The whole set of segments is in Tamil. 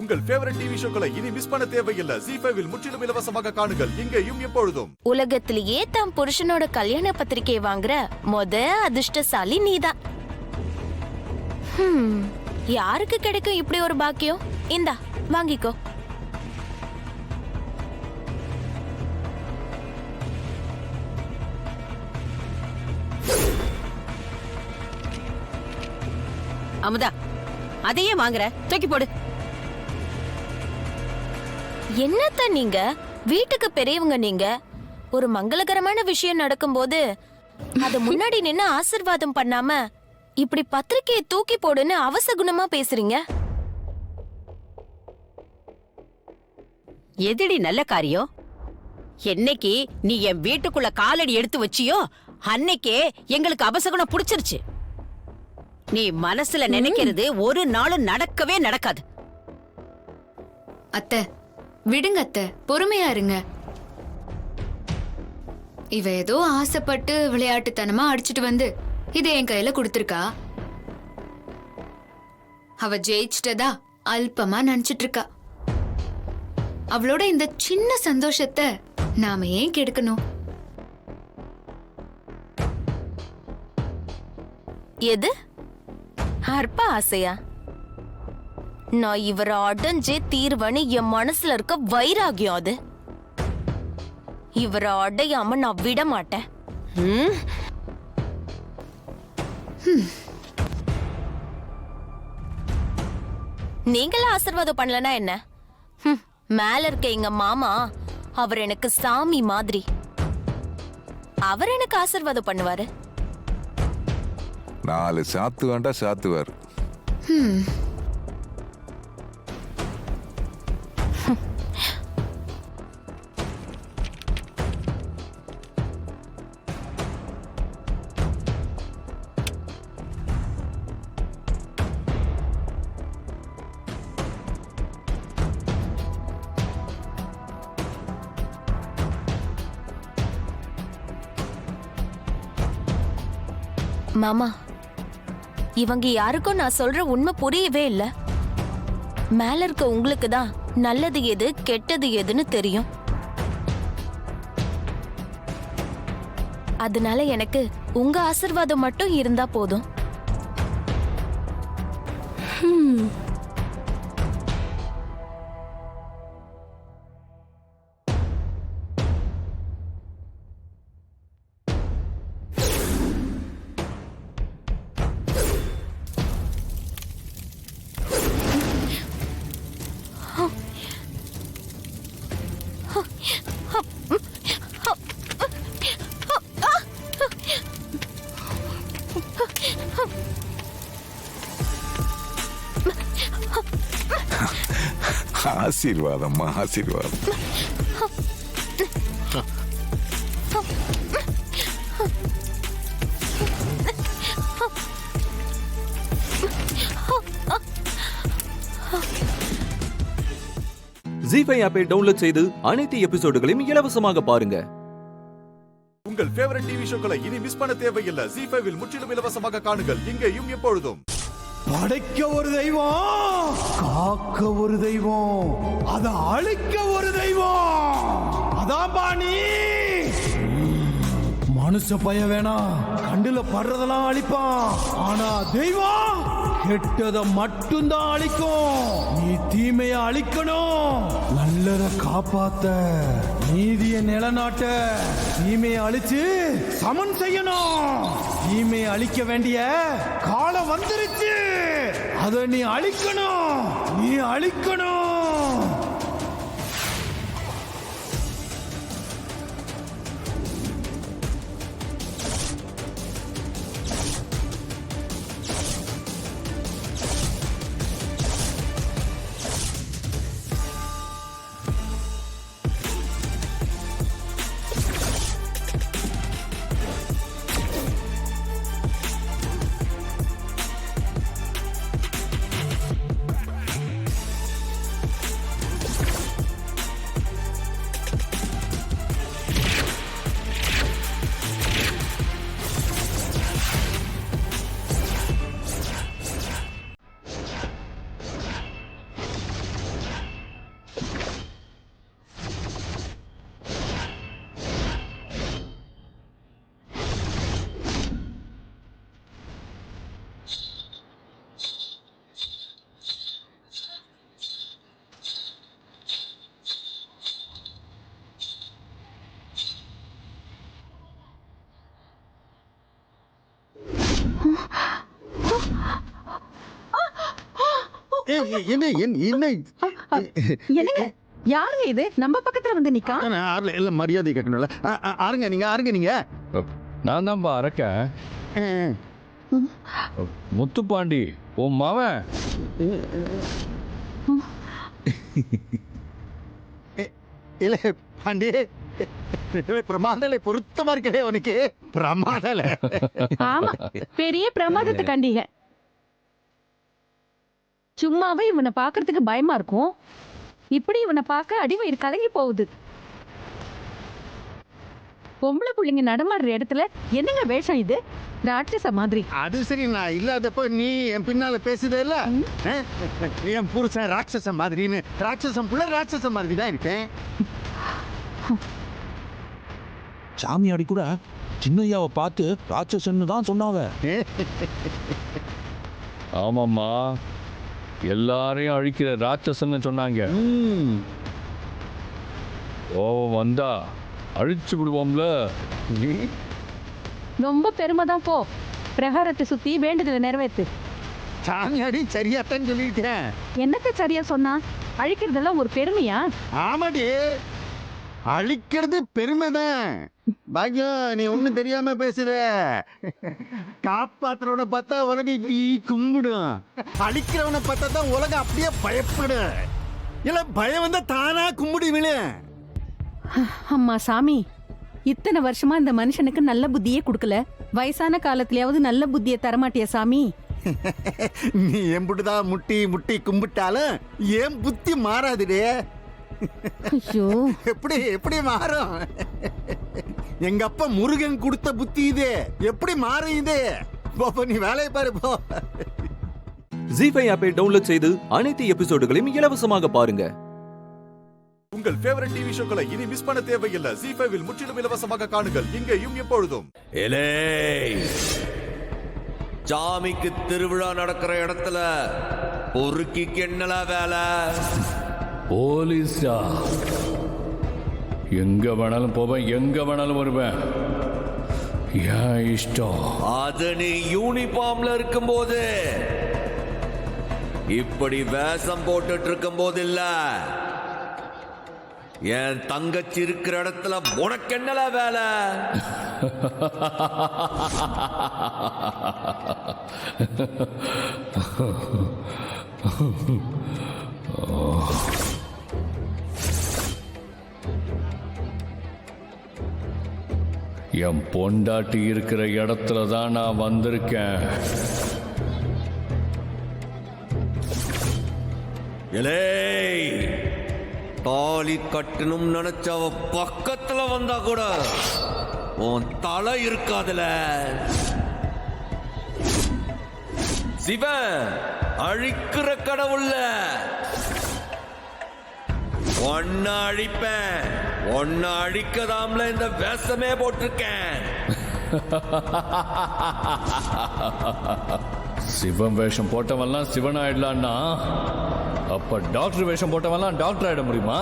உங்கள் ஃபேவரட் டிவி ஷோக்களை இனி மிஸ் பண்ண தேவையில்லை. ஜீ5 இல் முற்றிலும் இலவசமாக காணுங்கள். இங்கேயும் எப்பொழுதும். உலகத்திலேயே தம் புருஷனோட கல்யாண பத்திரிகை வாங்குற அதிர்ஷ்டசாலி நீதான். யாருக்கு கிடைக்கும் இப்படி ஒரு பாக்கியம்? இந்தா வாங்கிக்கோ. அமுதா, அதையே வாங்குற, தூக்கி போடு. என்னத்த நீங்க வீட்டுக்கு பெரியவங்க, நீங்க ஒரு மங்களகரமான விஷயம் நடக்கும்போது அது முன்னாடி நின்னு ஆசீர்வாதம் பண்ணாம இப்படி பத்திரிக்கையை தூக்கி போடுன்னு அவசகுணமா பேசுறீங்க. எதிடி நல்ல காரியம்? என்னைக்கு நீ என் வீட்டுக்குள்ள காலடி எடுத்து வச்சியோ அன்னைக்கே எங்களுக்கு அபசகுணம் புடிச்சிருச்சு. நீ மனசுல நினைக்கிறது ஒரு நாளும் நடக்கவே நடக்காது. அத்தை விடுங்க அத்தை, பொறுமையா இருங்க. இவ ஏதோ ஆசைப்பட்டு விளையாட்டுத்தனமா அடிச்சிட்டு வந்து இதை என் கையில கொடுத்திருக்கா. அவ ஜெயிச்சிட்டதா அல்பமா நினைச்சிட்டு இருக்கா. அவளோட இந்த சின்ன சந்தோஷத்தை நாம ஏன் கெடுக்கணும்? எது அற்ப ஆசையா? நான் இவரை அடைஞ்சே தீர்வன்னு என் மனசுல இருக்க வைராகியம் அது. இவரை அடையாம நான் விட மாட்டேன். நீங்களா ஆசீர்வாதம் பண்ணலனா என்ன? மேல இருக்க எங்க மாமா, அவர் எனக்கு சாமி மாதிரி. அவர் எனக்கு ஆசீர்வாதம் பண்ணுவாரு. 4 சாத்து வேண்டா சாத்துவார். மாமா, இவங்க யாருக்கும் நான் சொல்ற உண்மை புரியவே இல்ல. மேல இருக்க உங்களுக்கு தான் நல்லது எது கெட்டது எதுன்னு தெரியும். அதனால எனக்கு உங்க ஆசீர்வாதம் மட்டும் இருந்தா போதும். ஆசீர்வாதம் ஆசீர்வாதம். ஜீ5 ஆப்பை டவுன்லோட் செய்து அனைத்து எபிசோடுகளையும் இலவசமாக பாருங்க. உங்கள் ஃபேவரட் டிவி ஷோக்களை இனி மிஸ் பண்ண தேவையில்லை. ஜீ5 இல் முற்றிலும் இலவசமாக காணுங்கள். இங்கேயும் எப்பொழுதும். படைக்க ஒரு தெய்வம், காக்க ஒரு தெய்வம், அத அழிக்க ஒரு தெய்வம். அதான் பாணி. மனுஷ பய வேணாம், கண்டுல படுறதெல்லாம் அழிப்பான். ஆனா தெய்வம் கெட்டத மட்டும்தான் அழிக்கும். நீ தீமைய அழிக்கணும், நல்லத காப்பாத்த, நீதிய நிலநாட்ட. தீமையை அழிச்சு சமன் செய்யணும். தீமையை அழிக்க வேண்டிய காலம் வந்துருச்சு. அத நீ அழிக்கணும், நீ அழிக்கணும். என்ன என்ன என்னங்க யாருங்க இது நம்ம பக்கத்துல வந்து நிக்கா? இல்ல மரியாதை கேட்கணும்ல. ஆருங்க நீங்க நான் தான்ப்பா அரக்கேன். முத்துப்பாண்டி உன் மவன். இல்ல பாண்டி பிரமாதலை பொருத்தமா இருக்கே உனக்கு. பிரமாதல ஆமா பெரிய பிரமாதத்தை கண்டீங்க. சும்மாவே இவனை பாக்குறதுக்கு பயமா இருக்கும். இப்படி இவனை பார்க்க அடிவயிறு கலங்கி போகுது. பொம்பளை புள்ளைங்க நடமாடுற இடத்துல என்னங்க வேஷம் இது? ராட்சச மாதிரி. அது சரி, நான் இல்லாதப்போ நீ என் பின்னால பேசுதே இல்ல. என் புருஷன் ராட்சச மாதிரின்னு. ராட்சசம் புள்ள ராட்சச மாதிரி தான் இருக்கேன். சாமியாடி கூட சின்னையாவை பார்த்து ராட்சசன்னு தான் சொன்னாங்க. ஆமாம்மா, எல்லாரையும் அழிக்கிற ராட்சசன்னு சொன்னாங்க. கோவம் வந்தா அழிச்சு விடுவோம்ல. ரொம்ப பெருமை தான். போ பிரகாரத்தை சுத்தி வேண்டுதலை நிறைவேத்து. சாமியாடி சரியாத்தான் சொல்லிட்டேன். என்னத்த சரியா சொன்னா? அழிக்கிறதெல்லாம் ஒரு பெருமையா? ஆமாடி, அழிக்கிறது பெருமைதான். பாக்கியம் நீ ஒன்னும் தெரியாம பேசுற. காப்பாத்துறவனை பார்த்தா உலகம் இப்படி கும்பிடும். அழிக்கிறவனை பார்த்தா தான் உலகம் அப்படியே பயப்படும். இல்ல பயம் வந்தா தானா கும்பிடு விழு. அம்மா சாமி, இத்தனை வருஷமா இந்த மனுஷனுக்கு நல்ல புத்தியே கொடுக்கல. வயசான காலத்திலயாவது நல்ல புத்தியை தரமாட்டியா சாமி? நீ எம்புட்டுதான் முட்டி முட்டி கும்பிட்டாலும் ஏன் புத்தி மாறாதுடே. ஐயோ, எப்படி எப்படி மாறும்? எங்க அப்பா முருகன் கொடுத்த புத்தி இது. எப்படி மாறும் இது? போ நீ வேலையை பாரு போ. ஜி5 ஆப்பை டவுன்லோட் செய்து அனைத்து எபிசோடுகளையும் இலவசமாக பாருங்க. உங்கள் ஃபேவரட் டிவி ஷோக்களை இனி மிஸ் பண்ண தேவையில்லை. ஜி5 முற்றிலும் இலவசமாக காணுங்கள் இங்கேயும் எப்பொழுதும். சாமிக்கு திருவிழா நடக்கிற இடத்துல பொறுக்கிக்கு என்னலா வேலை? போலீஸா? எங்க வேணாலும் போவேன், எங்க வேணாலும் வருவேன். ஏன் இஷ்டம். அது நீ யூனிஃபார்ம்ல இருக்கும்போது, இப்படி வேஷம் போட்டுட்டு இருக்கும் போது இல்ல. என் தங்கச்சி இருக்கிற இடத்துல உனக்கு என்னல வேலை? என் பொண்டாட்டி இருக்கிற இடத்துல தான் நான் வந்திருக்கேன். தாலி கட்டணும் நினைச்சவ பக்கத்துல வந்தா கூட உன் தலை இருக்காதுல. சிவன் அழிக்கிற கடவுள்ல ஒன்ன அழிப்பேன். ஒன்ன அழிக்கதாம்ல இந்த வேஷமே போட்டிருக்கேன். சிவன் வேஷம் போட்டவெல்லாம் சிவன் ஆயிடலான்னா, அப்ப டாக்டர் வேஷம் போட்டவெல்லாம் டாக்டர் ஆயிட முடியுமா?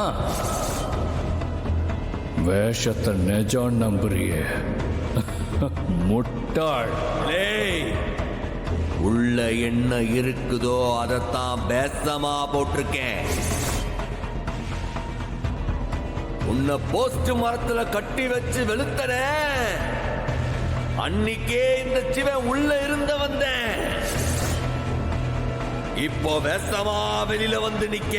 வேஷத்தை நிஜம் நம்புறியே முட்டாள். உள்ள என்ன இருக்குதோ அதத்தான் வேஷமா போட்டிருக்கேன். உன்னை போஸ்ட் மரத்துல கட்டி வச்சு வெளுத்தன அன்னிக்கே இந்த சிவன் உள்ள இருந்த வந்தேன். இப்போ வேஷமா வெளியில வந்து நிக்க.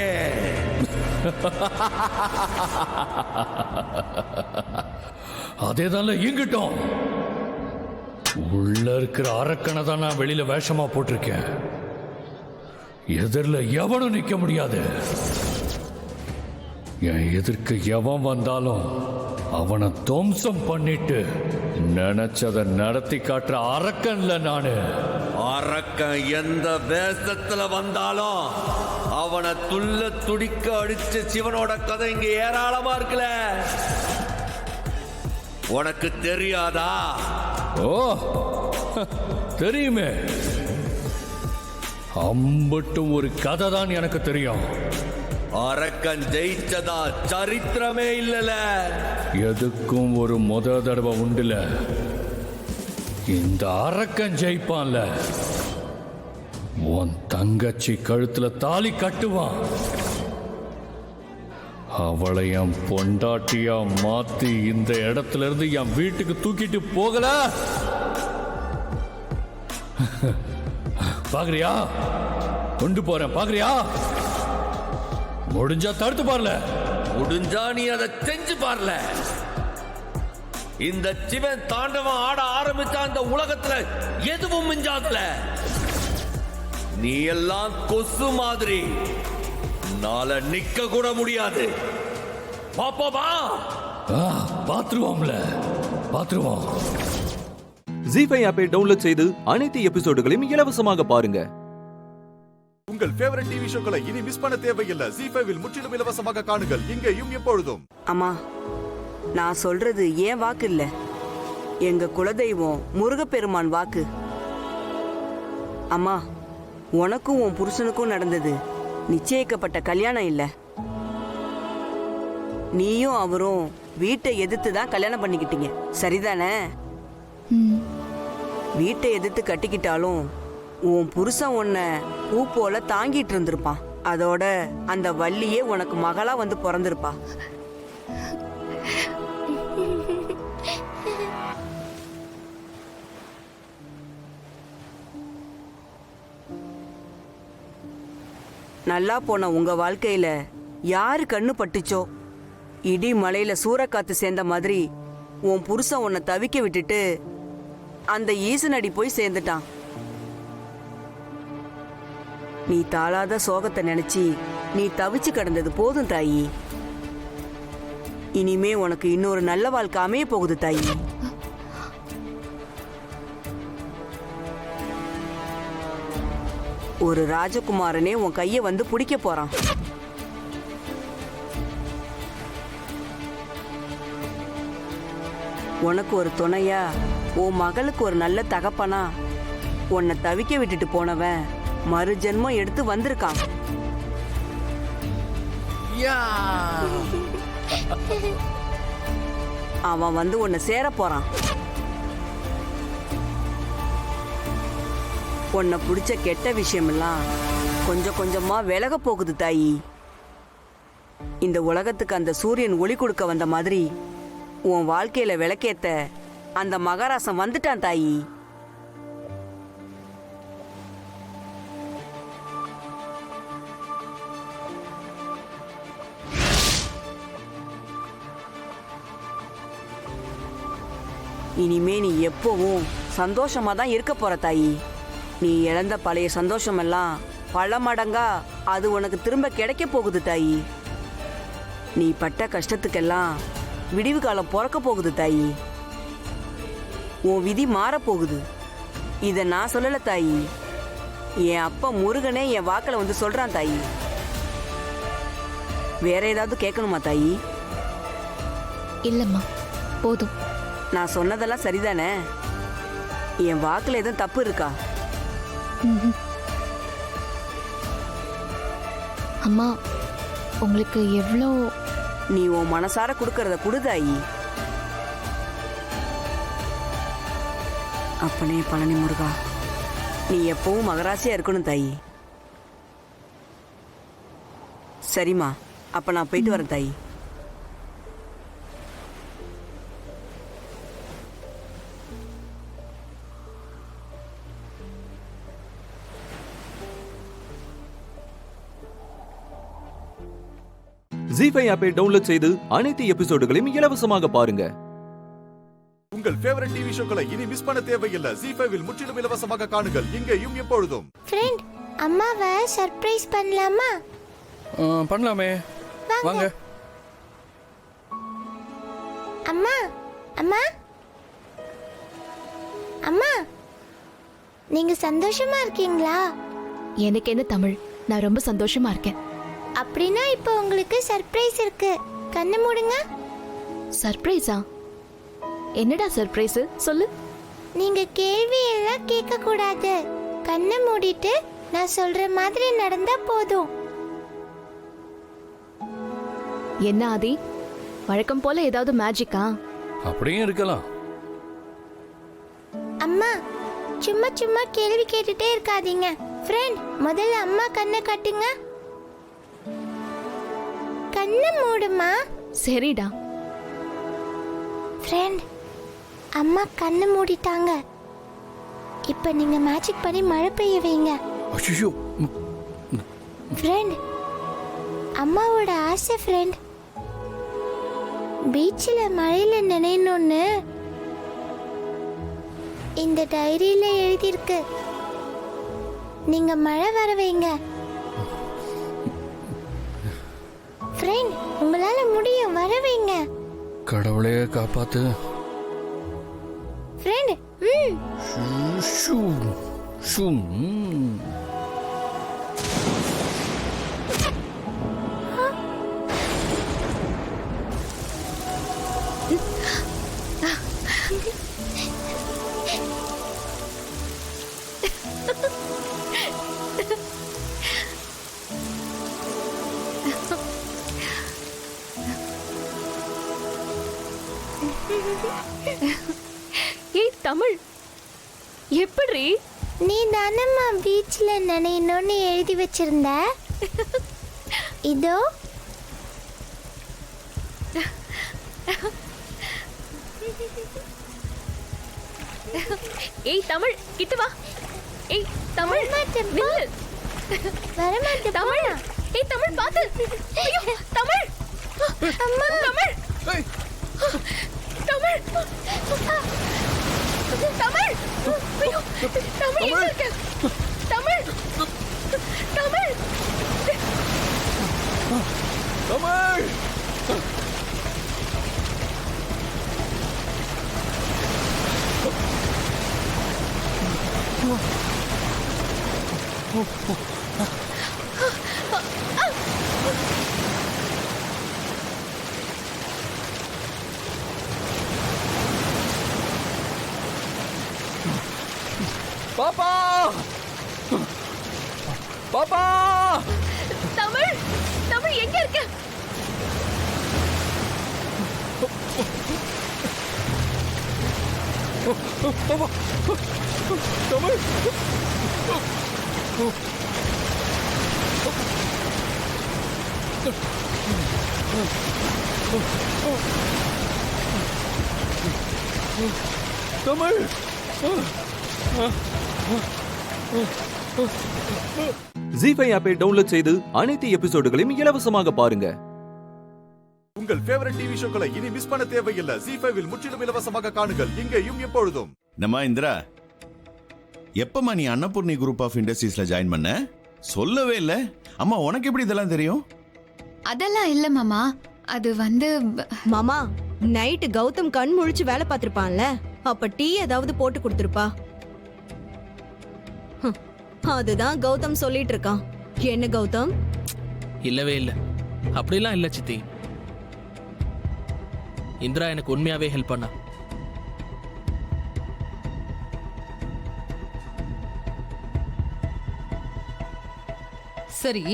அதேதான் இங்கிட்டோம். உள்ள இருக்கிற அரக்கனை தான் நான் வெளியில வேஷமா போட்டிருக்கேன். எதிரில் எவனும் நிக்க முடியாது. என் எதிர்க்கு எவன் வந்தாலும் அவனை துவம்சம் பண்ணிட்டு நினைச்சதை நடத்தி காட்டுற அரக்கன்ல நானு. அரக்கன் எந்த வேஷத்துல வந்தாலும் அவனை துள்ள துடிக்க அடிச்ச சிவனோட கதை இங்க ஏராளமா இருக்குல்ல. உனக்கு தெரியாதா? ஓ தெரியுமே. அம்பட்டும் ஒரு கதை தான் எனக்கு தெரியும். அரக்கன் ஜெயிச்சதா சரித்திரமே இல்லல. எதுக்கும் ஒரு முத தடவை உண்டுல. இந்த அரக்கன் ஜெயிப்பான்ல. உன் தங்கச்சி கழுத்துல தாலி கட்டுவான். அவளை என் பொண்டாட்டியா மாத்தி இந்த இடத்துல இருந்து என் வீட்டுக்கு தூக்கிட்டு போகல. பாக்குறியா? கொண்டு போறேன், பாக்குறியா? முடிஞ்சா தடுத்து பாருல. முடிஞ்சா நீ அதை செஞ்சு பாருல. இந்த சிவன் தாண்டவம் ஆட ஆரம்பிச்ச அந்த உலகத்துல எதுவும் மிஞ்சாதல. நீ எல்லாம் கொசு மாதிரி நாளை நிக்க கூட முடியாது. பாப்பா பாத்துருவோம்ல, பாத்துருவோம். ஜி5 ஆப்பை டவுன்லோட் செய்து அனைத்து எபிசோடுகளையும் இலவசமாக பாருங்க. உங்கள் ஃபேவரட் டிவி ஷோக்களை இனி மிஸ் பண்ண தேவையில்லை. ஜி5 முற்றிலும் இலவசமாக காணுங்கள் இங்கேயும் எப்பொழுதும். அம்மா, நான் சொல்றது ஏன் வாக்கு இல்ல, எங்க குலதெய்வம் முருகப்பெருமான் வாக்கு. அம்மா, உனக்கும் உன் புருஷனுக்கும் நடந்தது நிச்சயிக்கப்பட்ட கல்யாணம் இல்ல. நீயும் அவரும் வீட்டை எதிர்த்து தான் கல்யாணம் பண்ணிக்கிட்டீங்க, சரிதானே? வீட்டை எதிர்த்து கட்டிக்கிட்டாலும் உன் புருஷன் உன்னை பூ போல தாங்கிட்டு இருந்திருப்பான். அதோட அந்த வள்ளியே உனக்கு மகளா வந்து பிறந்திருப்பா. நல்லா போன உங்க வாழ்க்கையில யாரு கண்ணு பட்டுச்சோ, இடி மலையில சூறக்காத்து சேர்ந்த மாதிரி உன் புருஷன் உன்னை தவிக்க விட்டுட்டு அந்த ஈசனடி போய் சேர்ந்துட்டான். நீ தாளாத சோகத்தை நினைச்சி நீ தவிச்சு கிடந்தது போதும் தாயி. இனிமே உனக்கு இன்னொரு நல்ல வாழ்க்கை அமைய போகுது தாயி. ஒரு ராஜகுமாரனே உன் கைய வந்து பிடிக்க போறான். உனக்கு ஒரு துணையா, உன் மகளுக்கு ஒரு நல்ல தகப்பனா உன்னை தவிக்க விட்டுட்டு போனவன் மறு ஜென்மம் எடுத்து வந்திருக்கான். அவன் வந்து உன்னை சேர போறான். உன்னை பிடிச்ச கெட்ட விஷயமெல்லாம் கொஞ்சம் கொஞ்சமா விலக போகுது தாயி. இந்த உலகத்துக்கு அந்த சூரியன் ஒளி கொடுக்க வந்த மாதிரி உன் வாழ்க்கையில விளக்கேத்த அந்த மகாராசன் வந்துட்டான் தாயி. இனிமே நீ எப்பவும் சந்தோஷமா தான் இருக்க போற தாயி. நீ இழந்த பழைய சந்தோஷம் எல்லாம் பல மடங்கா அது உனக்கு திரும்ப கிடைக்க போகுது தாயி. நீ பட்ட கஷ்டத்துக்கெல்லாம் விடிவு காலம் பிறக்க போகுது தாயி. உன் விதி மாறப்போகுது. இதை நான் சொல்லல தாயி, என் அப்பா முருகனே என் வாக்கில் வந்து சொல்றான் தாயி. வேற ஏதாவது கேட்கணுமா தாயி? இல்லம்மா, போதும். நான் சொன்னதெல்லாம் சரிதானே? என் வாக்குல எதுவும் தப்பு இருக்கா? அம்மா, உங்களுக்கு எவ்வளோ நீ உன் மனசார கொடுக்கறத குடுதாயி. அப்பனே பழனி முருகா, நீ எப்பவும் மகராசியா இருக்கணும் தாயி. சரிம்மா, அப்ப நான் போயிட்டு வரேன் தாயி. ஜி5 ஆப்பை டவுன்லோட் செய்து அனைத்து எபிசோடுகளையும் இலவசமாக பாருங்க. உங்கள் ஃபேவரட் டிவி ஷோக்களை இனி மிஸ் பண்ண தேவையில்லை. ஜி5 முற்றிலும் இலவசமாக காணுங்கள் இங்கேயும் எப்பொழுதும். ஃப்ரெண்ட், அம்மாவை சர்ப்ரைஸ் பண்ணலாமா? பண்ணலாமே, வாங்க. அம்மா, அம்மா, அம்மா, நீங்க சந்தோஷமா இருக்கீங்களா? எனக்கு என்ன தமிழ், நான் ரொம்ப சந்தோஷமா இருக்கேன். அப்படின்னா இப்போ உங்களுக்கு சர்ப்ரைஸ் இருக்கு. கண்ணு மூடுங்க. சர்ப்ரைஸா? என்னடா சர்ப்ரைஸ், சொல்லு. நீங்க கேள்வி எல்லாம் கேட்க கூடாது. கண்ணை மூடிட்டு நான் சொல்ற மாதிரி நடந்தா போதும். என்ன ஆதி, வழக்கம் போல ஏதாவது மேஜிக்கா? அப்படியும் இருக்கலாம். அம்மா, சும்மா சும்மா கேள்வி கேட்டுட்டே இருக்காதீங்க. ஃப்ரெண்ட் முதல்ல அம்மா கண்ணை காட்டுங்க. கண்ணை மூடுமா. சரிடா. ஃப்ரெண்ட் அம்மா கண்ணை மூடிட்டாங்க. இப்ப நீங்க மேஜிக் பண்ணி மழை பெய்ய வைங்க. ஐயோ, ஃப்ரெண்ட் அம்மாவோட ஆசை ஃப்ரெண்ட் பீச்சில் மழையில நினைக்கணும்னு இந்த டைரியில எழுதியிருக்கு. நீங்க மழை வர வைங்க. ஃப்ரெண்ட் உங்களால முடியும், வர வைங்க. கடவுளே காப்பாத்து. ஃப்ரெண்ட் ஷூ, ஷூ, ஏய் தமிழ், எப்படி? நீ தானம்மா பீச்ல நினைக்கணும்னு எழுதி வச்சிருந்த. இதோ ஏய் தமிழ் கிட்ட வா. ஏய் தமிழ் நில்லு. வரமாட்டே தமிழ். ஏய் தமிழ் பாத்து. ஐயோ தமிழ். அம்மா தமிழ். தமிழ். தமிழ். ஐயோ தமிழ் எங்க இருக்க? தமிழ். தமிழ். தமிழ். பாப்பா, பாப்பா. தமிழ். தமிழ் எங்க இருக்க? பாப்பா, தமிழ். தமிழ். ஜீஃபை ஆப்பை டவுன்லோட் செய்து அனைத்து எபிசோடுகளையும் இலவசமாக பாருங்க. உங்கள் ஃபேவரட் டிவி ஷோக்களை இனி மிஸ் பண்ண தேவையில்லை. ஜீ5ல் முற்றிலும் இலவசமாக காணுங்கள் இங்கேயும் எப்பொழுதும். நம்ம இந்திரா, எப்பமா நீ அன்னபூர்ணி குரூப் ஆஃப் இண்டஸ்ட்ரீஸ்ல ஜாயின் பண்ண? சொல்லவே இல்ல. அம்மா உனக்கு எப்படி இதெல்லாம் தெரியும்? அதெல்லாம் இல்ல மாமா, அது வந்து மாமா நைட்டு கௌதம் கண் முழிச்சு வேலை பார்த்திருப்பான்ல, அப்ப டீ ஏதாவது போட்டு கொடுத்திருப்பா. அதுதான் கௌதம் சொல்லிட்டு இருக்கான். என்ன கௌதம்? இல்லவே இல்ல, அப்படிலாம் இல்ல சித்தி. இந்திரா எனக்கு உண்மையாவே ஹெல்ப் பண்ணா. சரி,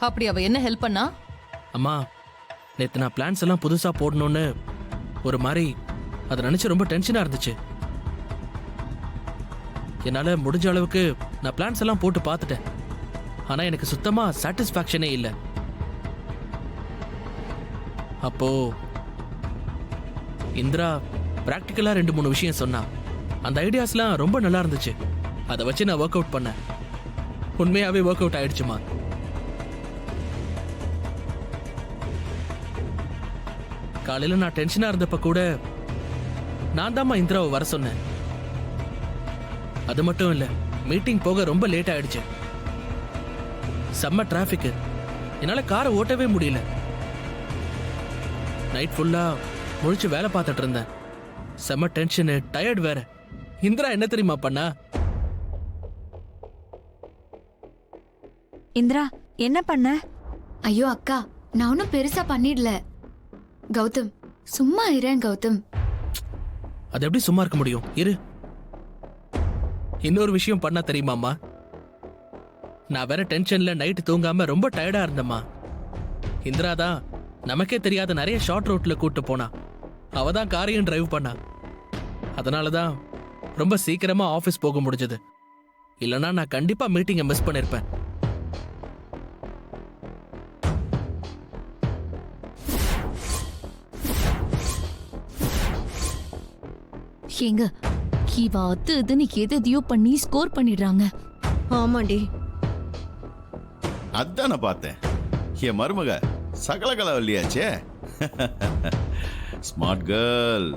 அப்படி அவ என்ன ஹெல்ப் பண்ணா? அம்மா, நேத்து நான் பிளான்ஸ் எல்லாம் புதுசா போடணும்னு ஒரு மாதிரி அதை நினைச்சு ரொம்ப டென்ஷனா இருந்துச்சு. என்னால முடிஞ்ச அளவுக்கு நான் பிளான்ஸ் எல்லாம் போட்டு பார்த்துட்டேன். ஆனா எனக்கு சுத்தமா சாட்டிஸ்ஃபேக்ஷனே இல்லை. அப்போ இந்திரா பிராக்டிக்கலா 2-3 விஷயம் சொன்னா. அந்த ஐடியாஸ்லாம் ரொம்ப நல்லா இருந்துச்சு. அதை வச்சு நான் ஒர்க் அவுட் பண்ணேன். உண்மையாவே ஒர்க் அவுட் ஆயிடுச்சுமா. காலையில நான் டென்ஷனா இருந்தப்ப கூட நான் தாம்மா இந்திராவை வர சொன்னேன். அது மட்டும் இல்ல, மீட்டிங் போக ரொம்ப லேட் ஆயிடுச்சு. செம்ம டிராபிக், என்னால காரை ஓட்டவே முடியல. நைட் ஃபுல்லா முழிச்சு வேலை பார்த்துட்டு இருந்தேன். செம்ம டென்ஷனு, டயர்ட் வேற. இந்திரா என்ன தெரியுமா பண்ணா? இந்திரா என்ன பண்ண? ஐயோ அக்கா, நான் ஒன்னும் பெருசா பண்ணிடல. கௌதம் சும்மா இரேன் கௌதம். அது எப்படி சும்மா இருக்க முடியும்? இரு. இன்னொரு விஷயம் பண்ணா தெரியுமாம்மா? நான் வேற டென்ஷன்ல நைட்டு தூங்காம ரொம்ப டயர்டா இருந்தம்மா. இந்திரா தான் நமக்கே தெரியாத நிறைய ஷார்ட் ரூட்ல கூட்டு போனா. அவ தான் காரையும் டிரைவ் பண்ணா. அதனாலதான் ரொம்ப சீக்கிரமா ஆபீஸ் போக முடிஞ்சது. இல்லனா நான் கண்டிப்பா மீட்டிங்கை மிஸ் பண்ணிருப்பேன். ஏங்க இவ அது இதுன்னு எதையோ பண்ணி ஸ்கோர் பண்ணிடுறாங்க. ஆமாண்டி. அதான் நான் பார்த்தேன். என் மருமக சகல கலவல்லியாச்சே. Smart girl.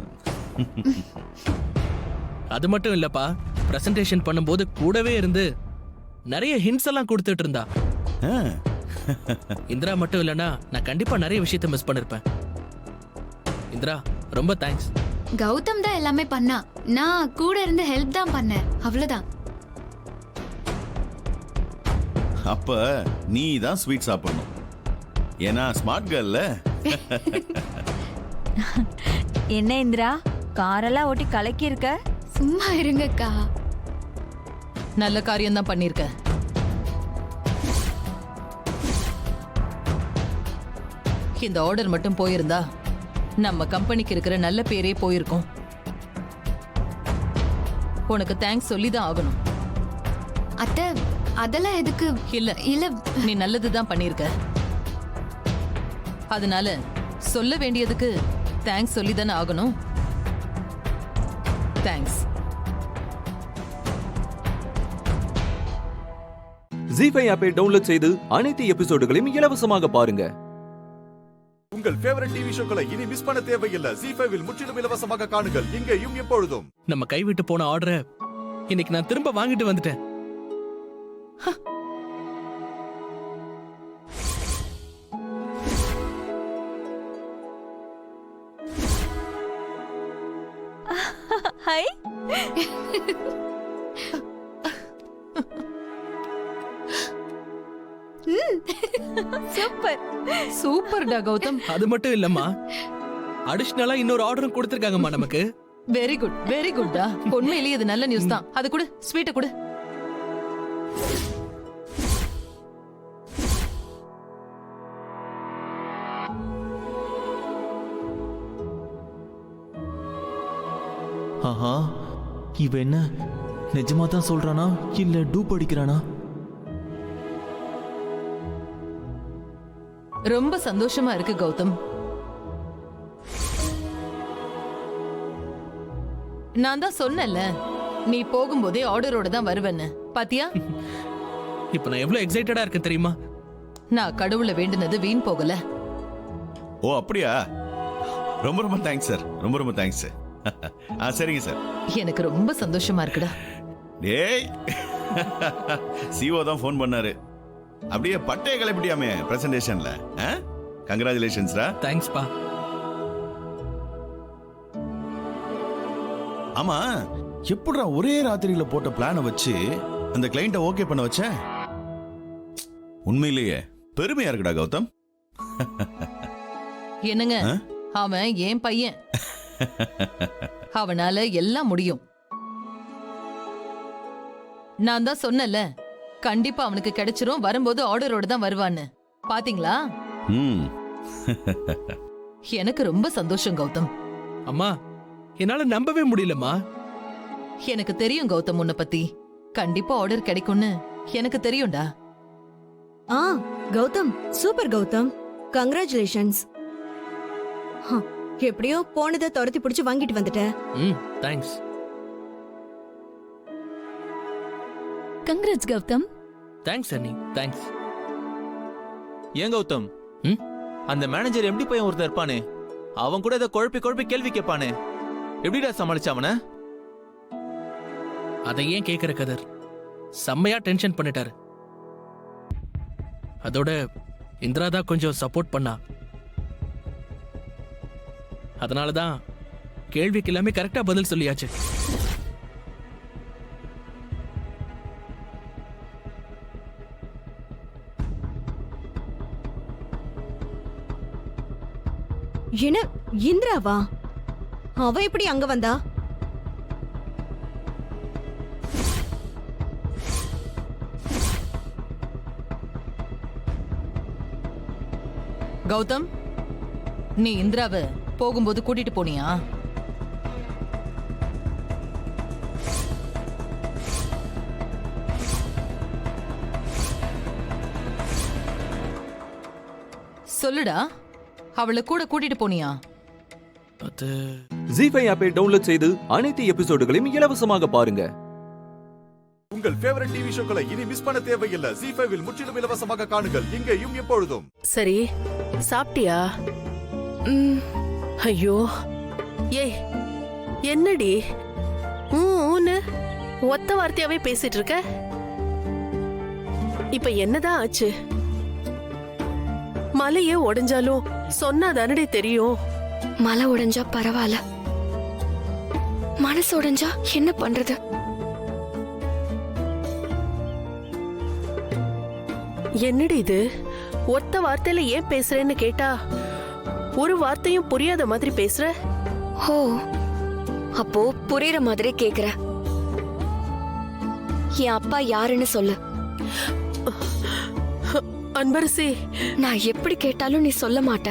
அது மட்டும் இல்லப்பா, பிரசன்டேஷன் பண்ணும்போது கூடவே இருந்து நிறைய ஹிண்ட்ஸ் எல்லாம் கொடுத்துட்டு இருந்தா. இந்திரா மட்டும் இல்லனா நான் கண்டிப்பா நிறைய விஷயத்தை மிஸ் பண்ணிருப்பேன். இந்திரா ரொம்ப தேங்க்ஸ். கௌதம் தான் எல்லாமே பண்ணா, நான் கூட இருந்து ஹெல்ப் தான் பண்ணேன், அவ்வளவுதான். அப்ப நீ தான் ஸ்வீட் சாப்பிடணும், ஏன்னா ஸ்மார்ட் கேர்ள்ல. என்ன இந்திரா, காரெல்லாம் ஓட்டி கலக்கி இருக்க? சும்மா இருங்கக்கா. நல்ல காரியம் தான் பண்ணிருக்க. இந்த ஆர்டர் மட்டும் போயிருந்தா நம்ம கம்பெனிக்கு இருக்கிற நல்ல பேரே போயிருக்கும். உனக்கு தேங்க்ஸ் சொல்லிதான் ஆகணும். அத்தை, அதெல்லாம் எதுக்கு? இல்ல இல்ல, நீ நல்லதுதான் பண்ணிருக்க. அதனால சொல்ல வேண்டியதுக்கு தேங்க்ஸ் சொல்லிதானே ஆகணும். தேங்க்ஸ். ஜீஃபை ஆப்பை டவுன்லோட் செய்து அனைத்து எபிசோடுகளையும் இலவசமாக பாருங்க. உங்கள் ஃபேவரட் டிவி ஷோக்களை இனி மிஸ் பண்ண தேவையில்லை. ஜீஃபைவில் முற்றிலும் இலவசமாக காணுங்கள், இங்கேயும் எப்பொழுதும். நம்ம கைவிட்டு போன ஆர்டரை இன்னைக்கு நான் திரும்ப வாங்கிட்டு வந்துட்டேன். ஹை, சூப்பர் சூப்பர்டா கௌதம். அது மட்டும் இல்லம்மா, அடிஷனலா இன்னொரு ஆர்டரும் கொடுத்திருக்காங்கம்மா நமக்கு. வெரி குட், வெரி குட்டா. உண்மையிலேயே இது நல்ல நியூஸ் தான். அது கூட ஸ்வீட்டை கொடு. ஆஹா, இவ என்ன நிஜமா தான் சொல்றானா இல்ல டூப் அடிக்கிறானா? ரொம்ப சந்தோஷமா இருக்கு கௌதம். நான் தான் சொன்னேன்ல, நீ போகும்போதே ஆர்டரோட தான் வருவேன்னு. பாத்தியா? இப்ப நான் எவ்வளவு எக்ஸைட்டடா இருக்கேன் தெரியுமா? நான் கடவுளை வேண்டுனது வீண் போகல. ஓ அப்படியா? ரொம்ப ரொம்ப தேங்க்ஸ் சார், ரொம்ப ரொம்ப தேங்க்ஸ். சரிங்க சார். எனக்கு ரொம்ப சந்தோஷமா இருக்குடா. டேய், சிஓ தான் ஃபோன் பண்ணாரு. அப்படியே பட்டைய கிளப்பிட்டியாமே பிரசன்டேஷன்ல. கங்க்ராச்சுலேஷன்ஸ்டா. தேங்க்ஸ் பா. ஆமா, எப்படிடா ஒரே ராத்திரியில போட்ட பிளானை வச்சு அந்த கிளையண்ட ஓகே பண்ண வச்ச? உண்மையிலேயே பெருமையா இருக்குடா கௌதம். என்னங்க, அவன் என் பையன். அவனால எல்லாம் முடியும். நான் தான் சொன்னல, கண்டிப்பா அவனுக்கு கிடைச்சிரும். வரும்போது ஆர்டரோட தான் வருவான்னு. பாத்தீங்களா? எனக்கு ரொம்ப சந்தோஷம் கௌதம். அம்மா, என்னால நம்பவே முடியலம்மா. எனக்கு தெரியும் கௌதம், உன்னை பத்தி கண்டிப்பா ஆர்டர் கிடைக்கும்னு எனக்கு தெரியும்டா. Gautham, super Gautham, congratulations. எப்படியோ போனதை துரத்தி பிடிச்சு வாங்கிட்டு வந்துட்ட. தேங்க்ஸ். கங்க்ராட்ஸ் கௌதம். தேங்க்ஸ் அண்ணி, தேங்க்ஸ். ஏன் கௌதம், அந்த மேனேஜர் எப்படி போய் ஒருத்தர் இருப்பானே, அவன் கூட ஏதோ குழப்பி குழப்பி கேள்வி கேட்பானே, எப்படிடா சமாளிச்ச அவனை? அதை ஏன் கேக்குற கதர்? செம்மையா டென்ஷன் பண்ணிட்டாரு. அதோட இந்திரா தான் கொஞ்சம் சப்போர்ட் பண்ணா. அதனாலதான் கேள்விக்கு எல்லாமே கரெக்டா பதில் சொல்லியாச்சு. என்ன இந்திராவா? அவ எப்படி அங்க வந்தா? கௌதம், நீ இந்திராவை போகும்போது கூட்டிட்டு போனியா? சொல்லுடா, அவளை கூட கூட்டிட்டு போனியா? அது ஜி5 ஆப்பை டவுன்லோட் செய்து அனைத்து எபிசோடுகளையும் இலவசமாக பாருங்க. உங்கள் ஃபேவரட் டிவி ஷோக்களை இனி மிஸ் பண்ண தேவையில்லை. ஜி5வில் முற்றிலும் இலவசமாக காணுங்கள் இங்கேயும் எப்பொழுதும். சரி, சாப்பிட்டியா? ஐயோ, ஏய் என்னடி ஊன்னு ஒத்த வார்த்தையாவே பேசிட்டு இருக்க? இப்ப என்னதான் ஆச்சு? மலையே உடைஞ்சாலும் சொன்னாதானடி தெரியும். மலை உடைஞ்சா பரவாயில்ல, மனசு உடைஞ்சா என்ன பண்றது? என்னடி இது? ஒத்த வார்த்தையில ஏன் பேசுறேன்னு கேட்டா ஒரு வார்த்தையும் புரியாத மாதிரி பேசுற. ஓ, அப்போ புரியுற மாதிரி கேக்குற. என் அப்பா யாருன்னு சொல்லு. அன்பரசி, நான் எப்படி கேட்டாலும் நீ சொல்ல மாட்ட.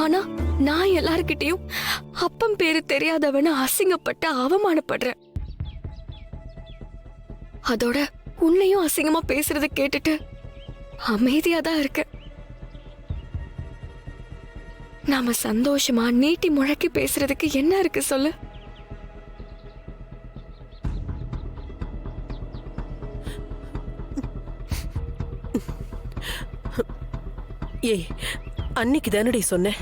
ஆனா நான் எல்லார்கிட்டயும் அப்பன் பேரு தெரியாதவன அசிங்கப்பட்டு அவமானப்படுறேன். அதோட உன்னையும் அசிங்கமா பேசுறத கேட்டுட்டு அமைதியா தான் இருக்க. நாம சந்தோஷமா நீட்டி முழக்கி பேசுறதுக்கு என்ன இருக்கு சொல்லு? ஏய், அன்னைக்கு தானடி சொன்னேன்,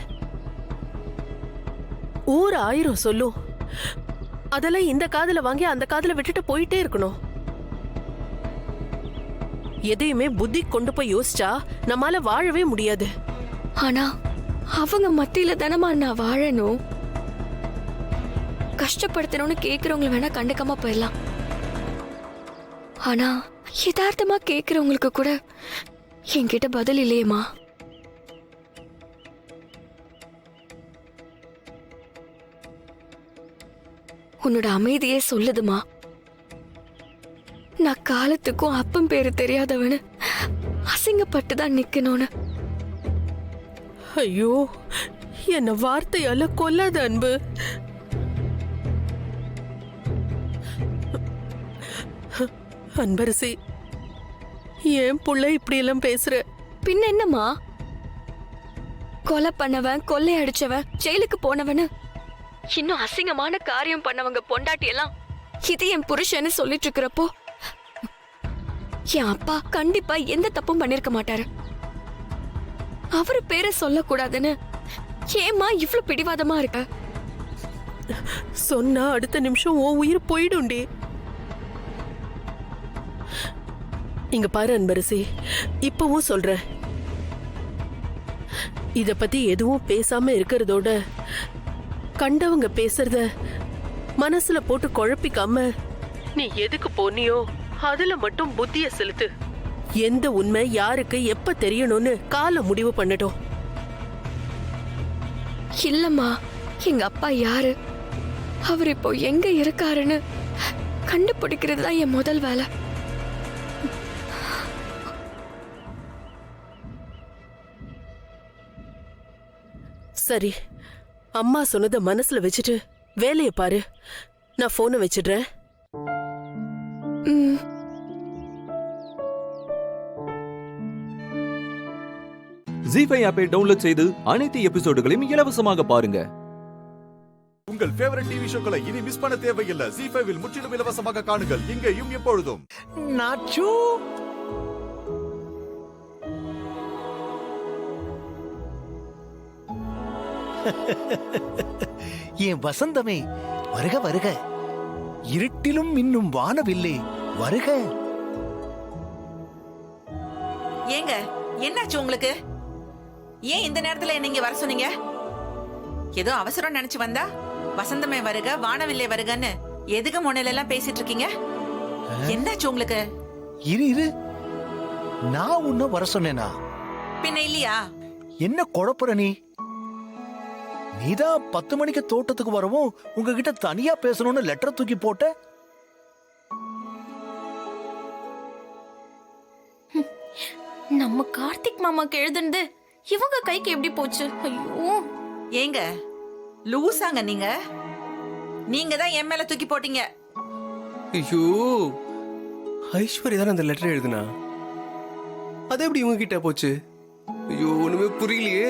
ஊர் 1000 சொல்லும், அதெல்லாம் இந்த காதுல வாங்கி அந்த காதுல விட்டுட்டு போயிட்டே இருக்கணும். எதையுமே புத்தி கொண்டு போய் யோசிச்சா நம்மால வாழவே முடியாது. ஆனா அவங்க மத்தியில தானமா நான் வாழணும். கஷ்டப்படுத்தணும்னு கேக்குறவங்களை வேணா கண்டுக்காம போயிடலாம். ஆனா யதார்த்தமா கேக்குறவங்களுக்கு கூட என்கிட்ட பதில் இல்லையேமா. உன்னோட அமைதியே சொல்லுதுமா, நான் காலத்துக்கும் அப்பன் பேரு தெரியாதவனு அசிங்கப்பட்டுதான் நிக்கணும்னு. ஐயோ, என்ன வார்த்தையால கொல்லாத அன்பு. அன்பரசி, ஏன் புள்ள இப்படி எல்லாம் பேசுற? பின்ன என்னம்மா, கொலை பண்ணவன், கொள்ளை அடிச்சவன், ஜெயிலுக்கு போனவனு இன்னும் அசிங்கமான காரியம் பண்ணவங்க பொண்டாட்டி எல்லாம் இது என் புருஷன்னு சொல்லிட்டு இருக்கிறப்போ என் அப்பா கண்டிப்பா எந்த தப்பும் பண்ணிருக்க மாட்டாரு. அவரு பேரை சொல்லக்கூடாதுன்னு ஏமா இவ்வளவு பிடிவாதமா இருக்க? சொன்னா அடுத்த நிமிஷம் உன் உயிர் போயிடும்டி. இங்க பாரு அன்பரசி, இப்பவும் சொல்றேன், இத பத்தி எதுவும் பேசாம இருக்கிறதோட கண்டவங்க பேசுறத மனசுல போட்டு குழப்பிக்காம நீ எதுக்கு போனியோ அதுல மட்டும் புத்திய செலுத்து. எந்த உண்மை யாருக்கு எப்ப தெரியணும்னு காலம் முடிவு பண்ணட்டும். இல்லம்மா, எங்க அப்பா யாரு, அவர் இப்போ எங்க இருக்காருன்னு கண்டுபிடிக்கிறது தான் என் முதல் வேலை. சரி, அம்மா சொன்னத மனசுல வச்சுட்டு வேலைய பாரு. நான் போனை வச்சிடுறேன். ஜி5 ஆப்பை டவுன்லோட் செய்து அனைத்து எபிசோடுகளையும் இலவசமாக பாருங்க. உங்கள் ஃபேவரட் டிவி ஷோக்களை இனி மிஸ் பண்ண தேவையில்லை. ஜி5வில் முற்றிலும் இலவசமாக காணுங்கள் இங்கேயும் எப்பொழுதும். நாச்சு என் வசந்தமே, வருக வருக. இருட்டிலும் இன்னும் வானவில்லை, வருக. ஏங்க, என்னாச்சு உங்களுக்கு? ஏன் இந்த நேரத்துல நீங்க வர சொன்னீங்க? ஏதோ அவசரம் நினைச்சு வந்தா வசந்தமே வருக, வானவில்லை வருகன்னு எதுக்கு முனையில எல்லாம் பேசிட்டு இருக்கீங்க? என்னாச்சு உங்களுக்கு? இரு இரு, நான் உன்ன வர சொன்னேனா? பின்ன இல்லையா? என்ன குழப்பற நீ? நீதான் 10 மணிக்கு தோட்டத்துக்கு வரவும் உங்ககிட்ட தனியா பேசணும்னு லெட்டர் தூக்கி போட்ட. நம்ம கார்த்திக் மாமாக்கு எழுதுனது இவங்க கைக்கு எப்படி போச்சு? ஐயோ, ஏங்க லூசாங்க நீங்க. நீங்க தான் என் மேல தூக்கி போட்டீங்க. ஐயோ, ஐஸ்வர்யா தான் அந்த லெட்டர் எழுதுனா, அது எப்படி இவங்க கிட்ட போச்சு? ஐயோ ஒண்ணுமே புரியலையே.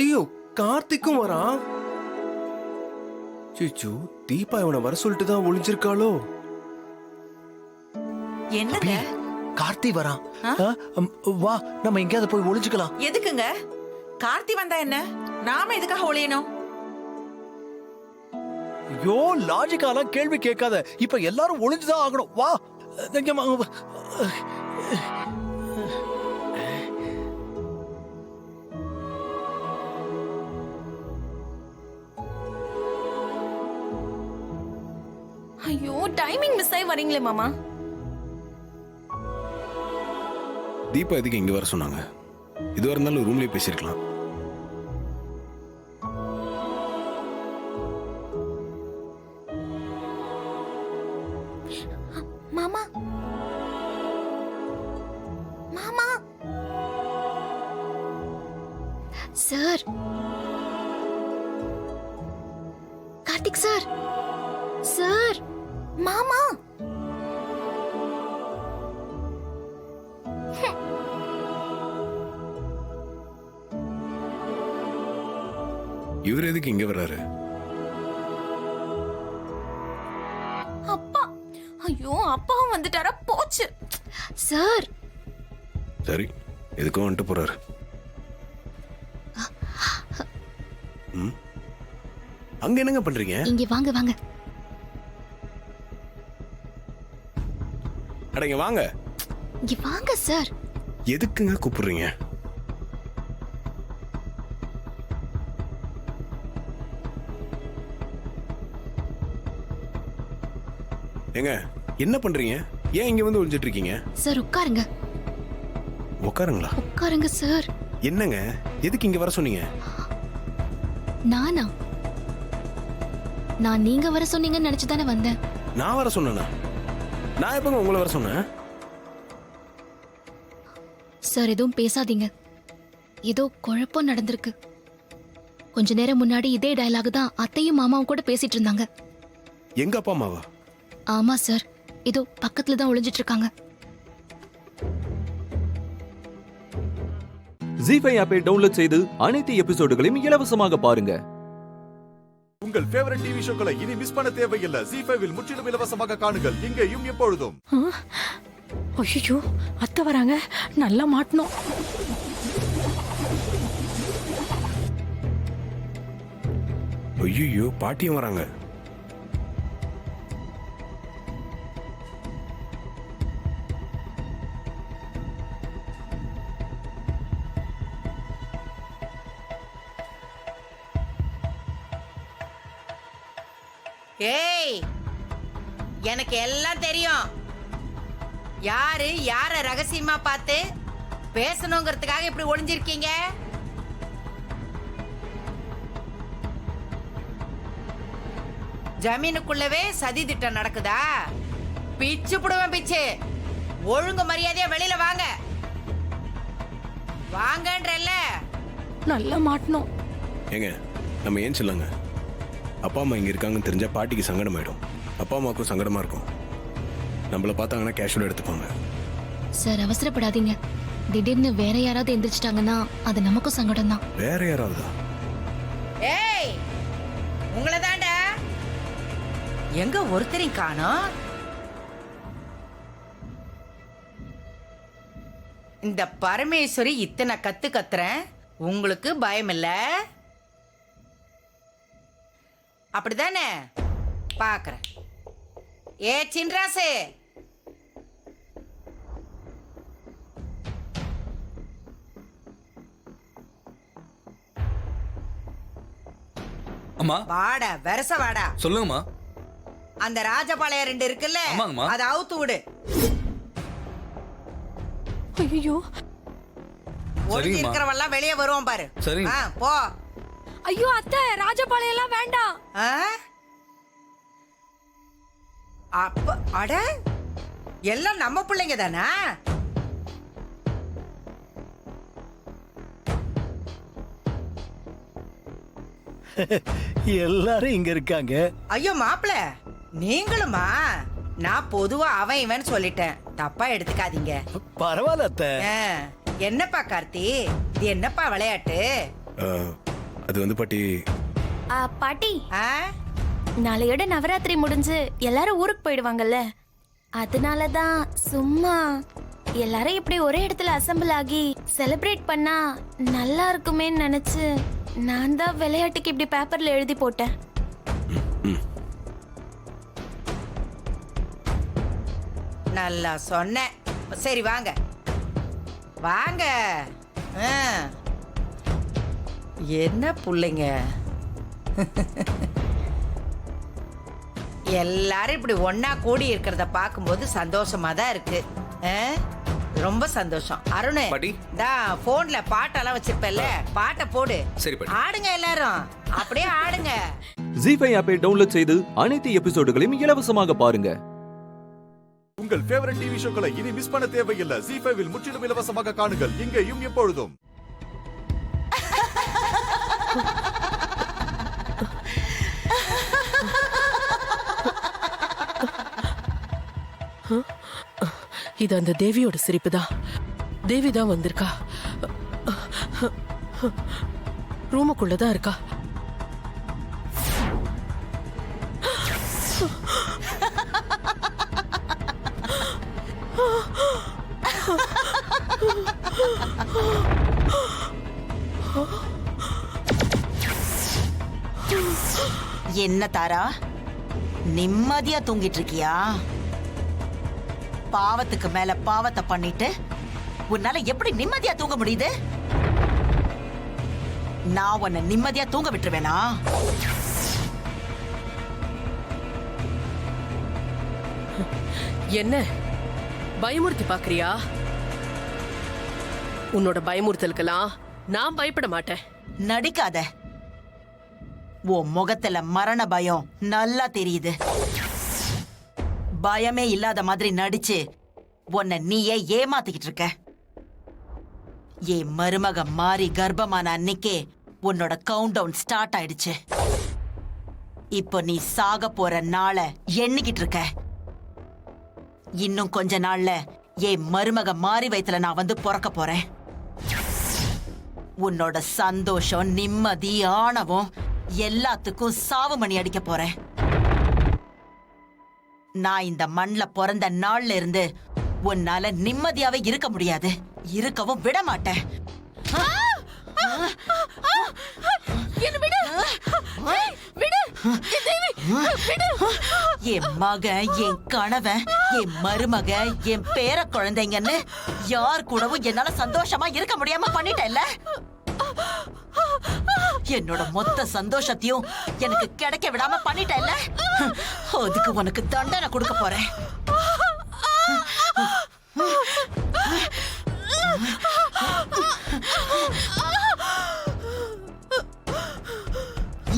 ஐயோ கார்த்திக்கும் வரான். சிச்சு தீபா இவனை வர சொல்லிட்டு தான் ஒளிஞ்சிருக்காளோ? என்னங்க கார்த்தி வரான். வா நம்ம எங்கேயாவது போய் ஒளிஞ்சுக்கலாம். எதுக்குங்க? கார்த்தி வந்தா என்ன, நாம எதுக்காக ஒளியணும்? ஐயோ லாஜிக்காலாம் கேள்வி கேட்காத. இப்ப எல்லாரும் ஒளிஞ்சுதான் ஆகணும். வா. ஐயோ டைமிங் மிஸ் ஆகி வரீங்களே மாமா. தீபா எதுக்கு இங்க வர சொன்னாங்க? இதுவரை இருந்தாலும் ரூம்லயே பேசிருக்கலாம். மாமா மாமா சார், கார்த்திக் சார், சார், மாமா. இவர் எதுக்கு இங்க வர்றாரு? அப்பா, ஐயோ அப்பாவும் வந்துட்டாரா? போச்சு சார். சரி எதுக்கும் வந்துட்டு போறாரு. அங்க என்னங்க பண்றீங்க? இங்க வாங்க வாங்க. அடங்க வாங்க. இங்க வாங்க சார். எதுக்குங்க கூப்பிடுறீங்க? ஏங்க என்ன பண்றீங்க? ஏன் இங்க வந்து ஒளிஞ்சிட்டு இருக்கீங்க? சார் உட்காருங்க. உட்காருங்களா? உட்காருங்க சார். என்னங்க எதுக்கு இங்க வர சொன்னீங்க? நானா? நான் நீங்க வர சொன்னீங்கன்னு நினைச்சு தானே வந்தேன். நான் வர சொன்னேனா? நான் எப்பங்க உங்களை வர சொன்னேன்? சார் எதுவும் பேசாதீங்க. ஏதோ குழப்பம் நடந்திருக்கு. கொஞ்ச நேரம் முன்னாடி இதே டயலாக் தான் அத்தையும் மாமாவும் கூட பேசிட்டு இருந்தாங்க. எங்க அப்பா அம்மாவா? ஆமா சார், இதோ பக்கத்துல தான் ஒளிஞ்சிட்டு இருக்காங்க. ஜீஃபை ஆப்பை டவுன்லோட் செய்து அனைத்து எபிசோடுகளையும் இலவசமாக பாருங்க. உங்கள் ஃபேவரட் டிவி ஷோக்களை இனி மிஸ் பண்ண தேவையில்லை. ஜீஃபைவில் முற்றிலும் இலவசமாக காணுங்கள், இங்கேயும் எப்பொழுதும். ஐயோ அத்தை வராங்க, நல்லா மாட்டணும். ஐயோ பாட்டியும் வராங்க. ஏய், எனக்கு எல்லாம் தெரியும். யாரு யார ரகசியமா பார்த்து பேசணுங்கிறதுக்காக இப்படி ஒளிஞ்சிருக்கீங்க? ஜமீனுக்குள்ளவே சதி திட்டம் நடக்குதா? பிச்சு புடுவேன் பிச்சு. ஒழுங்கு மரியாதையா வெளியில வாங்க. வாங்கன்றல்ல. நல்லா மாட்டணும். ஏங்க நம்ம ஏன் சொல்லுங்க? அப்பா அம்மா இங்க இருக்காங்கன்னு தெரிஞ்சா பாட்டிக்கு சங்கடம் ஆயிடும். அப்பா அம்மாவுக்கும் சங்கடமா இருக்கும். நம்மள பார்த்தாங்கன்னா கேஷுவல் எடுத்துப்பாங்க. சார் அவசரப்படாதீங்க. திடீர்னு வேற யாராவது எந்திரிச்சிட்டாங்கன்னா அது நமக்கும் சங்கடம் தான். வேற யாராவதா? ஏய், உங்களை தாண்டா. எங்க ஒருத்தரையும் காணோம். இந்த பரமேஸ்வரி இத்தனை கத்து கத்துறேன், உங்களுக்கு பயம் இல்ல? அப்படிதானே? பாக்குறேன். ஏ சின்ராசு, அம்மா வாடா, வெரச வாடா. சொல்லுங்கம்மா. அந்த ராஜபாளையம் 2 இருக்குல்ல, அதை அவுத்து விடு. ஐயோ ஒளிஞ்சு இருக்கிறவெல்லாம் வெளியே வருவோம் பாரு. சரிங்க. போ. ஐயோ அத்தை, ராஜபாளையம் எல்லாம் வேண்டாம். அப்ப அட எல்லாம் நம்ம பிள்ளைங்க தானா? எல்லாரும் இங்க இருக்காங்க. ஐயோ மாப்பிள்ள, நீங்களுமா? நான் பொதுவா அவன் இவன் சொல்லிட்டேன். தப்பா எடுத்துக்காதீங்க. பரவாயில்ல அத்தை. என்னப்பா கார்த்தி, இது என்னப்பா விளையாட்டு? அது வந்து பாட்டி. பாட்டி, நாளையோட நவராத்திரி முடிஞ்சு எல்லாரும் ஊருக்கு போயிடுவாங்கல்ல, அதனாலதான் சும்மா எல்லாரும் இப்படி ஒரே இடத்துல அசம்பிள் ஆகி செலிப்ரேட் பண்ணா நல்லா இருக்குமேன்னு நினைச்சு நான் தான் விளையாட்டுக்கு இப்படி பேப்பர்ல எழுதி போட்டேன். நல்லா சொன்னேன். சரி வாங்க வாங்க. என்ன புள்ளைங்க எல்லாரும் இப்படி ஒன்னா கூடி இருக்கிறத பார்க்கும்போது சந்தோஷமா தான் இருக்கு. ரொம்ப சந்தோஷம். அருண், தான் போன்ல பாட்டெல்லாம் வச்சிருப்பல்ல, பாட்டை போடு. சரி பாட்டி. ஆடுங்க எல்லாரும், அப்படியே ஆடுங்க. ஜி5 ஆப்பை டவுன்லோட் செய்து அனைத்து எபிசோடுகளையும் இலவசமாக பாருங்க. உங்கள் ஃபேவரட் டிவி ஷோக்களை இனி மிஸ் பண்ண தேவையில்லை. ஜி5 முற்றிலும் இலவசமாக காணுங்கள், இங்கேயும் எப்பொழுதும். இது அந்த தேவியோட சிரிப்பு தான். தேவி தான் வந்திருக்கா. ரூமுக்குள்ளதான் இருக்கா. என்ன தாரா, நிம்மதியா தூங்கிட்டு இருக்கியா? பாவத்துக்கு மேல பாவத்தை பண்ணிட்டு உன்னால எப்படி நிம்மதியா தூங்க முடியுது? நான் உன்னை நிம்மதியா தூங்க விட்டுருவேனா? என்ன பயமுறுத்தி பாக்குறியா? உன்னோட பயமுறுத்தலுக்கெல்லாம் நான் பயப்பட மாட்டேன். நடிக்காத. உன் முகத்துல மரண பயம் நல்லா தெரியுது. பயமே இல்லாத மாதிரி நடிச்சு உன்னை நீயே ஏமாத்திக்கிட்டு இருக்க. என் மருமக மாறி கர்ப்பமான அன்னைக்கே உன்னோட கவுண்ட் டவுன் ஸ்டார்ட் ஆயிடுச்சு. இப்போ நீ சாக போற நாளை எண்ணிக்கிட்டு இருக்க. இன்னும் கொஞ்ச நாள்ல என் மருமக மாறி வயித்துல நான் வந்து பிறக்க போறேன். உன்னோட சந்தோஷம், நிம்மதி, ஆணவம் எல்லாத்துக்கும் சாவு மணி அடிக்க போறேன். நான் இந்த மண்ல பிறந்த நாள்ல இருந்து உன்னால நிம்மதியாவே இருக்க முடியாது, இருக்கவும் விட மாட்டேன். என் மகன், என் கணவன், என் மருமக, என் பேர குழந்தைங்கன்னு யார் கூடவும் என்னால சந்தோஷமா இருக்க முடியாம பண்ணிட்டேன்ல. என்னோட மொத்த சந்தோஷத்தையும் எனக்கு கிடைக்க விடாம பண்ணிட்டேன்ல. அதுக்கு உனக்கு தண்டனை கொடுக்க போறேன்.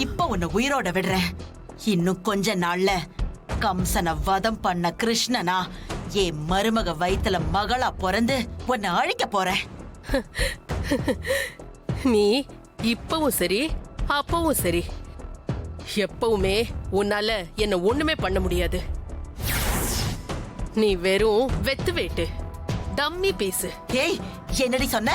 இப்ப உன்னை உயிரோட விடுறேன். இன்னும் கொஞ்ச நாள்ல கம்சனை வதம் பண்ண கிருஷ்ணனா என் மருமக வயித்துல மகளா பிறந்து உன்னை அழிக்க போறேன். நீ இப்பவும் சரி, அப்பவும் சரி, எப்பவுமே உன்னால என்ன ஒண்ணுமே பண்ண முடியாது. நீ வெறும் வெத்து வேட்டு, டம்மி பீஸ். ஏய், என்னடி சொன்ன?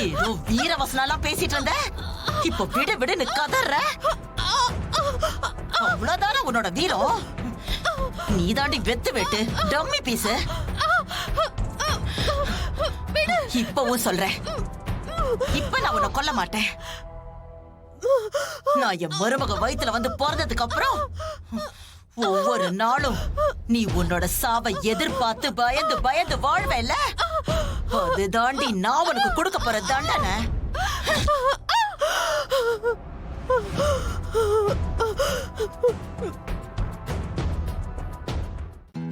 ஏதோ வீரவசனம் பேசிட்டு இருந்த, இப்போ விடு விடுன்னு கதற. அவ்வளவுதான உன்னோட வீரம்? நீதாண்டி வெத்து வெட்டு, டம்மி பீஸ். இப்பவும் சொல்றேன், இப்ப நான் உன்னை கொல்ல மாட்டேன். நான் என் மருமக வயித்துல வந்து பிறந்ததுக்கு அப்புறம் ஒவ்வொரு நாளும் நீ உன்னோட சாவை எதிர்பார்த்து பயந்து பயந்து வாழ்வேல. அது தாண்டி நான் உனக்கு கொடுக்க போற தண்டனை.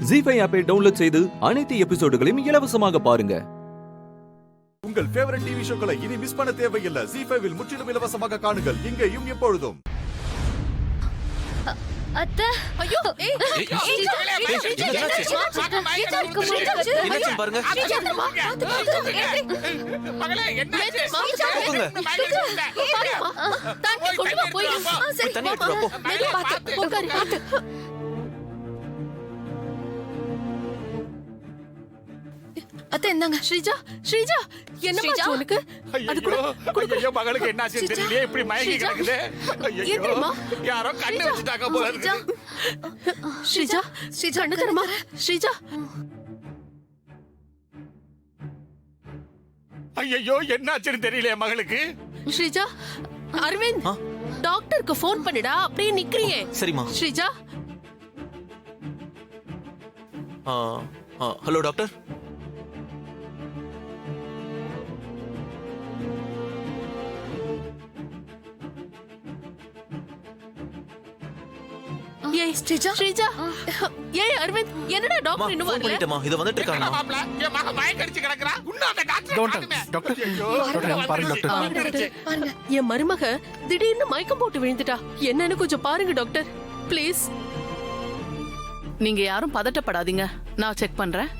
ஜி5 ஆப்பை டவுன்லோட் செய்து அனைத்து எபிசோடுகளையும் இலவசமாக பாருங்க. உங்கள் ஃபேவரட் டிவி ஷோக்களை இனி மிஸ் பண்ண தேவையில்லை. ஜி5 முற்றிலும் இலவசமாக காணுங்கள், இங்கேயும் எப்பொழுதும். அத்தை ஐயோ என்னாச்சு பாருங்க தண்ணி எடுத்துட்டு போ. அத்தை என்னங்க ஸ்ரீஜா ஸ்ரீஜா என்ன உனக்கு அது கூட ஐயோ மகளுக்கு என்னாச்சு தெரியலையே இப்படி மயங்கி கிடக்குது ஐயோ யாரோ கண்ணு வச்சிட்டாங்க போல இருக்கு ஸ்ரீஜா ஸ்ரீஜா கண்ணுக்கறமா ஸ்ரீஜா ஐயோ என்னாச்சுன்னு தெரியலையே மகளுக்கு ஸ்ரீஜா அரவிந்த் டாக்டருக்கு ஃபோன் பண்ணிடா அப்படியே நிக்கறியே சரிம்மா ஸ்ரீஜா ஹலோ டாக்டர் ஏய் ஸ்ரீஜா ஸ்ரீஜா ஏய் அரவிந்த் என்னடா டாக்டர் இன்னும் வரல பண்ணிட்டேமா இத வந்துட்டு இருக்காங்க மாப்ள என் மக மயக்கடிச்சு கிடக்குறா இன்னும் அந்த டாக்டர் பாருங்க என் மருமக திடீர்னு மயக்கம் போட்டு விழுந்துட்டா என்னன்னு கொஞ்சம் பாருங்க டாக்டர் ப்ளீஸ் நீங்க யாரும் பதட்டப்படாதீங்க நான் செக் பண்றேன்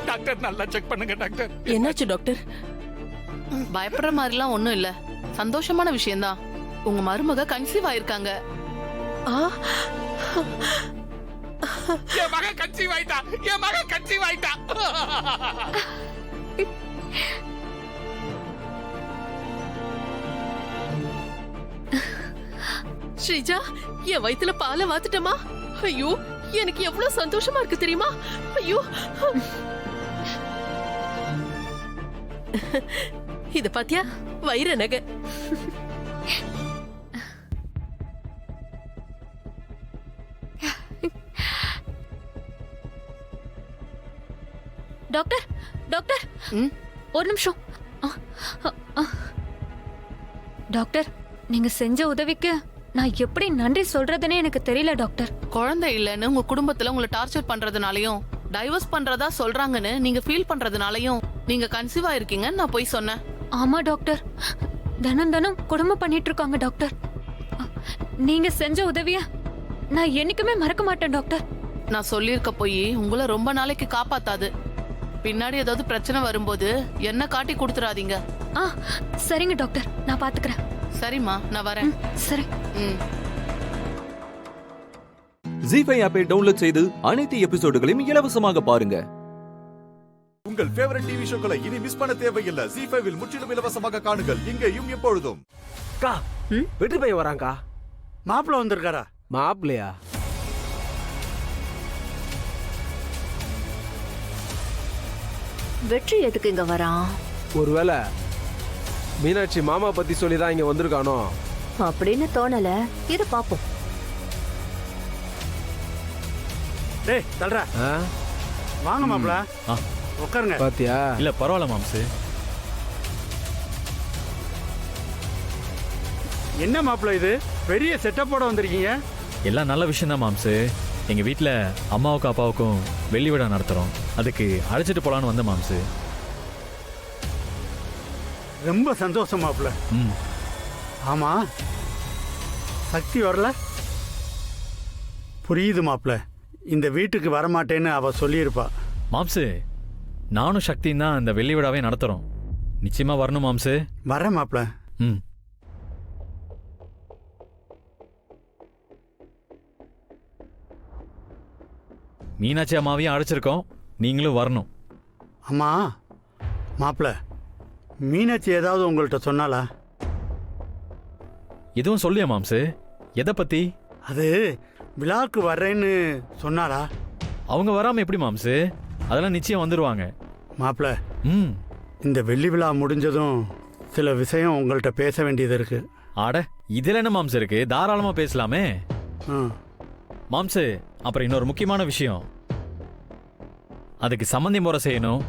டாக்டர் நல்லா செக் பண்ணுங்க டாக்டர் என்னாச்சு டாக்டர் பயப்படுற மாதிரிலாம் ஒண்ணும் இல்ல சந்தோஷமான விஷயம்தான் உங்க மருமக கன்சீவ் ஆயிருக்காங்க என் மக கன்சீவ் ஆயிட்டா என் மக கன்சீவ் ஆயிட்டா ஸ்ரீஜா என் வயித்துல பாலை வாத்துட்டமா ஐயோ எனக்கு எவ்வளவு சந்தோஷமா இருக்கு தெரியுமா ஐயோ இத பாத்தியா வைர நகை டாக்டர் டாக்டர் ஒரு நிமிஷம் டாக்டர் நீங்க செஞ்ச உதவிக்கு நான் எப்படி நன்றி சொல்றதுன்னே எனக்கு தெரியல டாக்டர். குழந்தை இல்லைன்னு உங்க குடும்பத்துல உங்களை டார்ச்சர் பண்றதுனாலயும் டைவர்ஸ் பண்றதா சொல்றாங்கன்னு நீங்க ஃபீல் பண்றதுனாலயும் நீங்க கன்சீவ் ஆயிருக்கீங்கன்னு நான் போய் சொன்னேன். ஆமா டாக்டர், தினம் தினம் குடும்பம் பண்ணிட்டு இருக்காங்க டாக்டர். நீங்க செஞ்ச உதவிய நான் என்னைக்குமே மறக்க மாட்டேன் டாக்டர். நான் சொல்லியிருக்க போய் உங்களை ரொம்ப நாளைக்கு காப்பாத்தாது. பின்னாடி ஏதாவது பிரச்சனை வரும்போது என்ன காட்டி கொடுத்துறாதீங்க. சரிங்க டாக்டர், நான் பாத்துக்கிறேன். சரிம்மா, நான் வரேன். சரி. ஜீ5 ஆப்பை டவுன்லோட் செய்து அனைத்து எபிசோடுகளையும் இலவசமாக பாருங்க. உங்கள் ஃபேவரட் டிவி ஷோக்களை இனி மிஸ் பண்ண தேவையில்லை. ஜீ5 முற்றிலும் இலவசமாக காணுங்கள், இங்கேயும் எப்பொழுதும். வெற்றி பையன் வராங்கா. மாப்பிள்ள வந்திருக்காரா? மாப்பிள்ளையா? வெற்றி எதுக்கு இங்க வரான்? ஒருவேளை மீனாட்சி மாமா பத்தி சொல்லிதான் இங்க வந்திருக்கானோ அப்படின்னு தோணல. இரு பாப்போம். டேய் தல்றா, வாங்க மாப்பிள்ள, உட்காருங்க. பாத்தியா? இல்ல பரவாயில்ல மாம்சு. என்ன மாப்பிள்ள இது பெரிய செட்டப்போட வந்திருக்கீங்க? எல்லாம் நல்ல விஷயம் தான் மாம்சு. எங்க வீட்டுல அம்மாவுக்கும் அப்பாவுக்கும் வெள்ளி விழா நடத்துறோம், அதுக்கு அழைச்சிட்டு போலான்னு வந்த மாம்சு. ரொம்ப சந்தோஷம் மாப்பிள்ள. ஆமா, சக்தி வரல? புரியுது மாப்பிள்ள, இந்த வீட்டுக்கு வரமாட்டேன்னு அவ சொல்லியிருப்பா. மாம்சு, நானும் சக்தியும் தான் இந்த வெள்ளி விழாவே நடத்துறோம். நிச்சயமா வரணும் மாம்சு. வரேன் மாப்பிள்ள. மீனாட்சி அம்மாவையும் அழைச்சிருக்கோம், நீங்களும் வரணும். அம்மா மாப்பிள்ள, மீனாட்சி ஏதாவது உங்கள்கிட்ட சொன்னாலா? எதுவும் சொல்லியா மாம்சு? எதை பத்தி? அது விழாக்கு வர்றேன்னு சொன்னாரா? அவங்க வராம எப்படி மாம்சு? அதெல்லாம் நிச்சயம் வந்துருவாங்க மாப்பிள்ள. இந்த வெள்ளி விழா முடிஞ்சதும் சில விஷயம் உங்கள்கிட்ட பேச வேண்டியது இருக்கு. ஆட, இதுல என்ன மாம்சு இருக்கு? தாராளமா பேசலாமே மாம்சு. அப்புறம் இன்னொரு முக்கியமான விஷயம், அதுக்கு சம்மந்தி முறை செய்யணும்.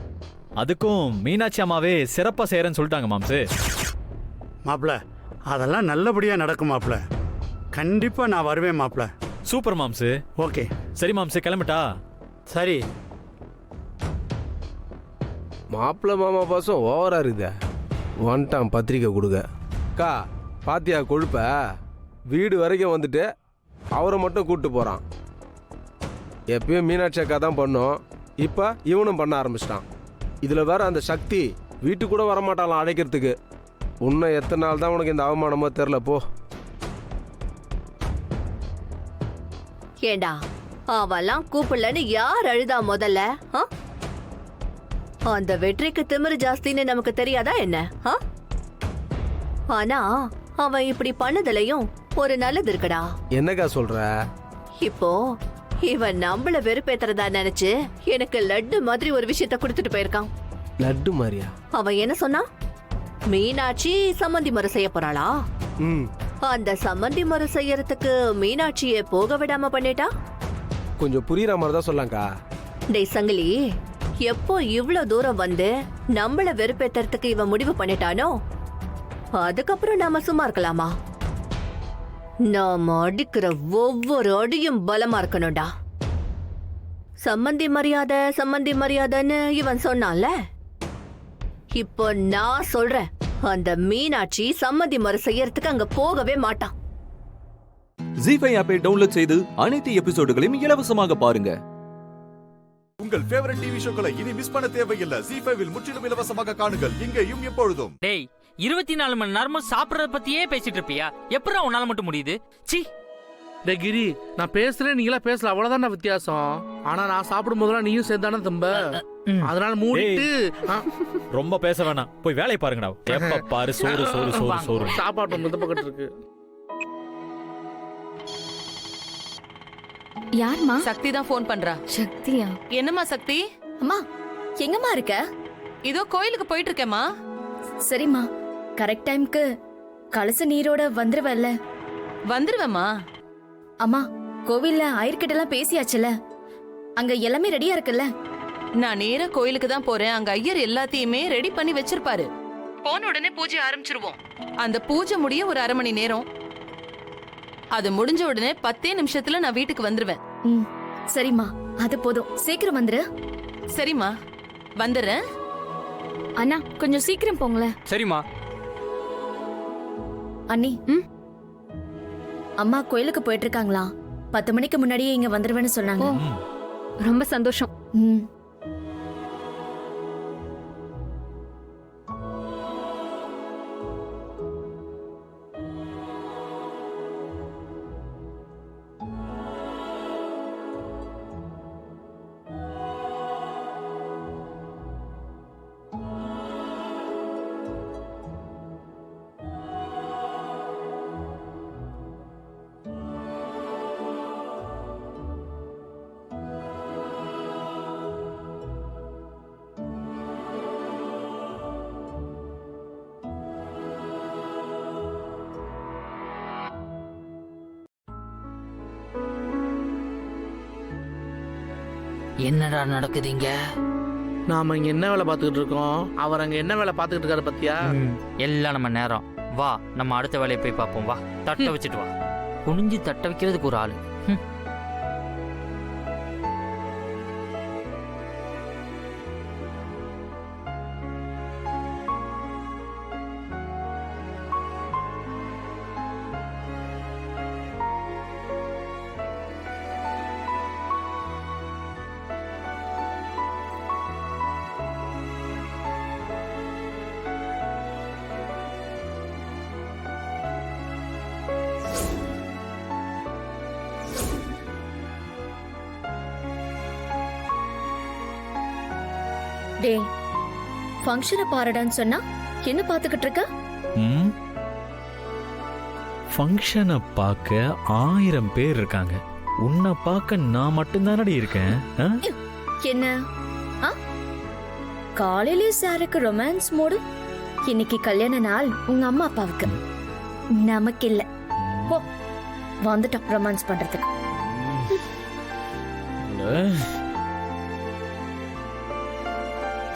அதுக்கும் மீனாட்சி அம்மாவே சிறப்பா செய்யறேன்னு சொல்லிட்டாங்க மாம்சு. மாப்பிள அதெல்லாம் நல்லபடியா நடக்கும் மாப்பிள. கண்டிப்பா நான் வருவேன் மாப்பிள. சூப்பர் மாம்சு. ஓகே சரி மாம்சு, கிளம்பிட்டா? சரி. மாப்பிள்ள மாமா பாசம் ஓவரா இருக்குதே. வந்துட்டான் பத்திரிக்கை கொடுக்க. அக்கா பாத்தியா கொழுப்ப? வீடு வரைக்கும் வந்துட்டு அவரை மட்டும் கூப்பிட்டு போறான். எப்பயும் மீனாட்சி அக்கா தான் பண்ணோம், இப்போ இவனும் பண்ண ஆரம்பிச்சிட்டான். இதில் வேற அந்த சக்தி வீட்டுக்கு கூட வரமாட்டாலாம் அடைக்கிறதுக்கு. இன்னும் எத்தனை நாள் தான் உனக்கு இந்த அவமானமோ தெரில போ. ஏண்டா அவெல்லாம் கூப்பிடலன்னு யார் அழுதா முதல்ல? அந்த வெற்றிக்கு திமிரு ஜாஸ்தின்னு நமக்கு தெரியாதா என்ன? ஆனா அவன் இப்படி பண்ணதுலயும் ஒரு நல்லது இருக்குடா. என்னக்கா சொல்ற? இப்போ இவன் நம்மள வெறுப்பேத்துறதா நினைச்சு எனக்கு லட்டு மாதிரி ஒரு விஷயத்த கொடுத்துட்டு போயிருக்கான். லட்டு மாதிரியா? அவன் என்ன சொன்னா? மீனாட்சி சம்மந்தி முறை செய்ய போறாளா? அந்த சம்மந்தி முறை செய்யறதுக்கு மீனாட்சியை போக விடாம பண்ணிட்டா? கொஞ்சம் புரியுற மாதிரி தான் சொல்லாங்கக்கா. டேய் சங்கிலி, எப்போ இவ்ளோ தூரம் வந்து நம்மள வெறுப்பேத்துறதுக்கு இவன் முடிவு பண்ணிட்டானோ அதுக்கப்புறம் நாம சும்மா இருக்கலாமா? நாம அடிக்கிற ஒவ்வொரு அடியும் பலமா இருக்கணும்டா. சம்மந்தி மரியாதைன்னு இவன் சொன்னான்ல, இப்போ நான் சொல்றேன், அந்த மீனாட்சி சம்மந்தி முறை செய்யறதுக்கு அங்க போகவே மாட்டான். ஜீஃபை ஆப்பை டவுன்லோட் செய்து அனைத்து எபிசோடுகளையும் இலவசமாக பாருங்க. உங்கள் ஃபேவரட் டிவி ஷோக்களை இனி மிஸ் பண்ண தேவையில்லை. ஜீஃபைவில் முற்றிலும் இலவசமாக காணுங்கள், இங்கேயும் எப்பொழுதும். டேய் 24 மணி நேரமும் சாப்பிடறத பத்தியே பேசிட்டு இருப்பியா? எப்படா உன்னால மட்டும் முடியுது? சி டே கிரி, நான் பேசுறேன் நீங்களா பேசல, அவ்வளவுதான் வித்தியாசம். ஆனா நான் சாப்பிடும் போதெல்லாம் நீயும் சேர்ந்தானே தம்ப, அதனால மூடிட்டு. ரொம்ப பேச வேணாம், போய் வேலையை பாருங்கடா. எப்ப பாரு சோறு சோறு சோறு சோறு. சாப்பாட்டு இந்த பக்கத்து இருக்கு. யார்மா? சக்தி தான் ஃபோன் பண்றா. சக்தியா? என்னம்மா சக்தி? அம்மா எங்கம்மா இருக்க? இதோ கோயிலுக்கு போயிட்டு இருக்கேம்மா. சரிம்மா, கரெக்ட் டைம்க்கு கலச நீரோட வந்துருவல்ல? வந்துருவேம்மா. அம்மா, கோவில்ல ஆயர்கிட்ட எல்லாம் பேசியாச்சுல? அங்க எல்லாமே ரெடியா இருக்குல்ல? நான் நேரா கோயிலுக்கு தான் போறேன். அங்க ஐயர் எல்லாத்தையுமே ரெடி பண்ணி வச்சிருப்பாரு. போன உடனே பூஜை ஆரம்பிச்சிருவோம். அந்த பூஜை முடிய ஒரு 1/2 மணி நேரம். அது முடிஞ்ச உடனே 10 நிமிஷத்துல நான் வீட்டுக்கு வந்துருவேன். சரிம்மா, அது போதும். சீக்கிரம் வந்துரு. சரிம்மா, வந்துடுறேன். அண்ணா, கொஞ்சம் சீக்கிரம் போங்களேன். சரிம்மா. அண்ணி, அம்மா கோயிலுக்கு போயிட்டு இருக்காங்களா? 10 மணிக்கு முன்னாடியே இங்க வந்துருவேன்னு சொன்னாங்க. ரொம்ப சந்தோஷம். என்னடா நடக்குதுங்க? நாம இங்க என்ன வேலை பார்த்துக்கிட்டு இருக்கோம், அவர் அங்க என்ன வேலை பார்த்துக்கிட்டு இருக்காரு பத்தியா? எல்லாம் நம்ம நேரம். வா, நம்ம அடுத்த வேலையை போய் பார்ப்போம். வா, தட்டை வச்சுட்டு வா. குனிஞ்சு தட்டை வைக்கிறதுக்கு ஒரு ஆளு. டேய், ஃபங்க்ஷனை பாருடான்னு சொன்னா என்ன பாத்துக்கிட்டு இருக்க? ஃபங்க்ஷனை பார்க்க 1000 பேர் இருக்காங்க. உன்னை பார்க்க நான் மட்டும்தானடி இருக்கேன். என்ன காலையிலே சாருக்கு ரொமான்ஸ் மூடு? இன்னைக்கு கல்யாண நாள் உங்க அம்மா அப்பாவுக்கு, நமக்கு இல்ல. போ, வந்துட்டோம் ரொமான்ஸ் பண்றதுக்கு.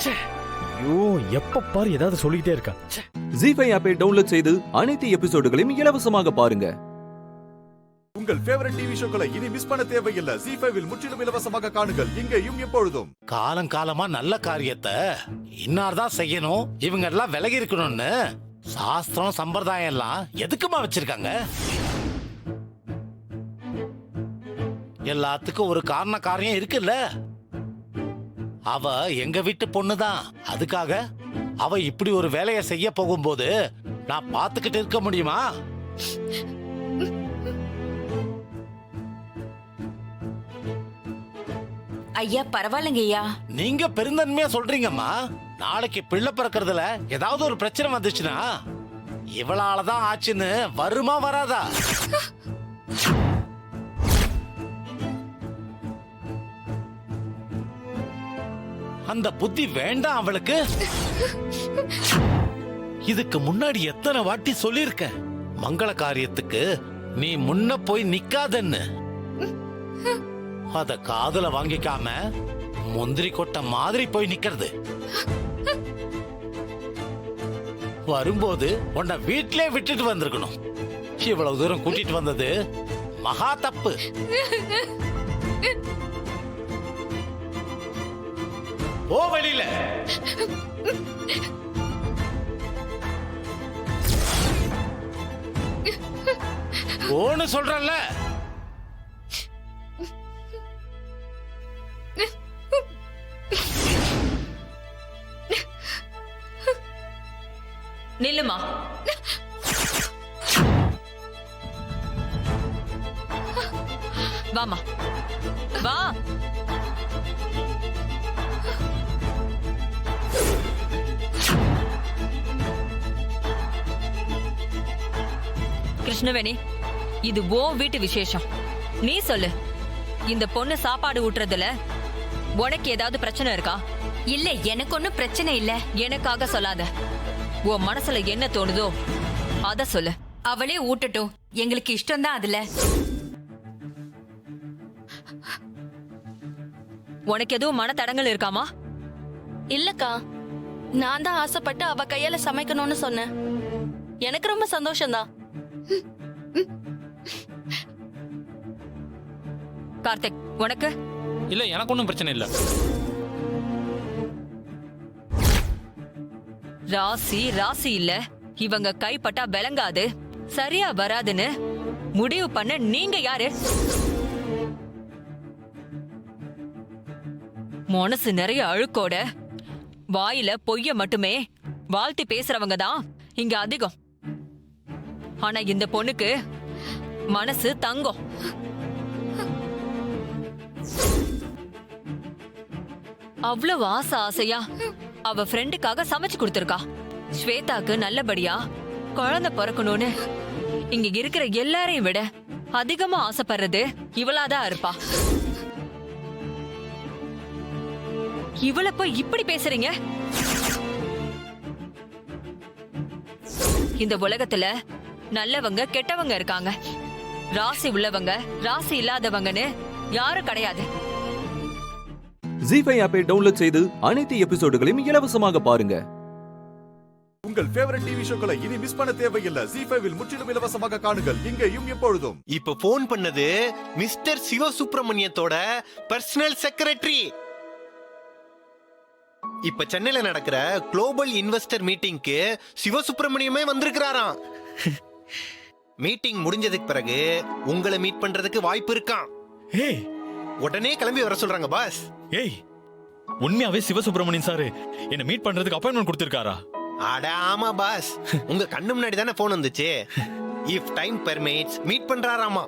ஐயோ எப்ப பாரு ஏதாவது சொல்லிக்கிட்டே இருக்கா. ஜி5 ஆப்பை டவுன்லோட் செய்து அனைத்து எபிசோடுகளையும் இலவசமாக பாருங்க. உங்கள் ஃபேவரட் டிவி ஷோக்களை இனி மிஸ் பண்ண தேவையில்லை. ஜி5ல் முற்றிலும் இலவசமாக காணுங்கள் இங்கேயும் எப்பொழுதும். காலம் காலமா நல்ல காரியத்தை இன்னார்தான் செய்யணும், இவங்க எல்லாம் விலகி இருக்கணும்னு சாஸ்திரம் சம்பிரதாயம் எல்லாம் எதுக்குமா வச்சிருக்காங்க? எல்லாத்துக்கும் ஒரு காரண காரியம் இருக்குல்ல. அவ எங்க வீட்டு பொண்ணுதான். அதுக்காக அவ இப்படி ஒரு வேலையை செய்ய போகும்போது நான் பார்த்துக்கிட்டு இருக்க முடியுமா? ஐயா பரவாயில்லைங்க ஐயா. நீங்க பெருந்தன்மையா சொல்றீங்கம்மா. நாளைக்கு பிள்ளை பிறக்கிறதுல ஏதாவது ஒரு பிரச்சனை வந்துச்சுன்னா இவளாலதான் ஆச்சுன்னு வருமா வராதா? அந்த புத்தி வேண்டாம் அவளுக்கு. இதுக்கு முன்னாடி எத்தனை வாட்டி சொல்லிருக்கேன், மங்கள காரியத்துக்கு நீ முன்ன போய் நிக்காதன்னு. அத காதுல வாங்கிக்காம முந்திரி கொட்டை மாதிரி போய் நிக்கிறது. வரும்போது உன்னை வீட்டிலே விட்டுட்டு வந்திருக்கணும். இவ்வளவு தூரம் கூட்டிட்டு வந்தது மகா தப்பு. ஓ வெளியில ஓன்னு சொல்றல்ல. நில்லுமா. வாமா வா. கிருஷ்ணவேணி, இது ஓ வீட்டு விசேஷம். நீ சொல்லு, இந்த பொண்ணு சாப்பாடு ஊட்டுறதுல உனக்கு ஏதாவது பிரச்சனை இருக்கா? இல்ல, எனக்கு ஒன்னும் பிரச்சனை இல்ல. எனக்காக சொல்லாத. உன் மனசுல என்ன தோணுதோ அத சொல்லு. அவளே ஊட்டட்டும், எங்களுக்கு இஷ்டம் தான் அதுல. உனக்கு எதுவும் மன தடங்கள் இருக்காமா? இல்லக்கா, நான் தான் ஆசைப்பட்டு அவ கையால சமைக்கணும்னு சொன்னேன். எனக்கு ரொம்ப சந்தோஷம்தான். கார்த்திக், உனக்கு? இல்ல, எனக்கு ஒன்றும் பிரச்சனை இல்ல. ராசி ராசி இல்ல, இவங்க கைப்பட்டா விளங்காது, சரியா வராதுன்னு முடிவு பண்ண நீங்க யாரு? மனசு நிறைய அழுக்கோட வாயில பொய்ய மட்டுமே வாழ்த்தி பேசுறவங்க தான் இங்க அதிகம். ஆனா இந்த பொண்ணுக்கு மனசு தங்கம். அவ்வளவு ஆசையா அவ ஃப்ரெண்டுக்காக சமைச்சு கொடுத்திருக்கா. ஸ்வேதாக்கு நல்லபடியா குழந்தை பிறக்கணும்னு இங்க இருக்கிற எல்லாரையும் விட அதிகமா ஆசைப்படுறது இவளாதான் இருப்பா. இவள போய் இப்படி பேசுறீங்க? இந்த உலகத்துல நல்லவங்க கெட்டவங்க இருக்காங்க. ராசி உள்ளவங்க ராசி இல்லாதவங்கன்னு யாரும் கிடையாது. ஜி5 ஆப்பை டவுன்லோட் செய்து அனைத்து எபிசோடுகளையும் இலவசமாக பாருங்க. உங்கள் ஃபேவரட் டிவி ஷோக்களை இனி மிஸ் பண்ண தேவையில்லை. ஜி5ல் முற்றிலும் இலவசமாக காணுங்கள் இங்கேயும் எப்பொழுதும். இப்ப போன் பண்ணது மிஸ்டர் சிவசுப்ரமணியத்தோட பர்சனல் செக்ரட்டரி. இப்ப சென்னையில நடக்கிற குளோபல் இன்வெஸ்டர் மீட்டிங்க்கு சிவசுப்ரமணியமே வந்திருக்கிறாராம். மீட்டிங் முடிஞ்சதுக்கு பிறகு உங்களை மீட் பண்றதுக்கு வாய்ப்பு இருக்கான். உடனே கிளம்பி வர சொல்றாங்க பாஸ். ஏய், உண்மையாவே சிவசுப்ரமணியன் சார் என்ன மீட் பண்றதுக்கு அப்பாயின்மெண்ட் கொடுத்திருக்காரா? அட ஆமா பாஸ், உங்க கண்ணு முன்னாடி தானே போன் வந்துச்சு. இஃப் டைம் பெர்மிட்ஸ் மீட் பண்றாராமா.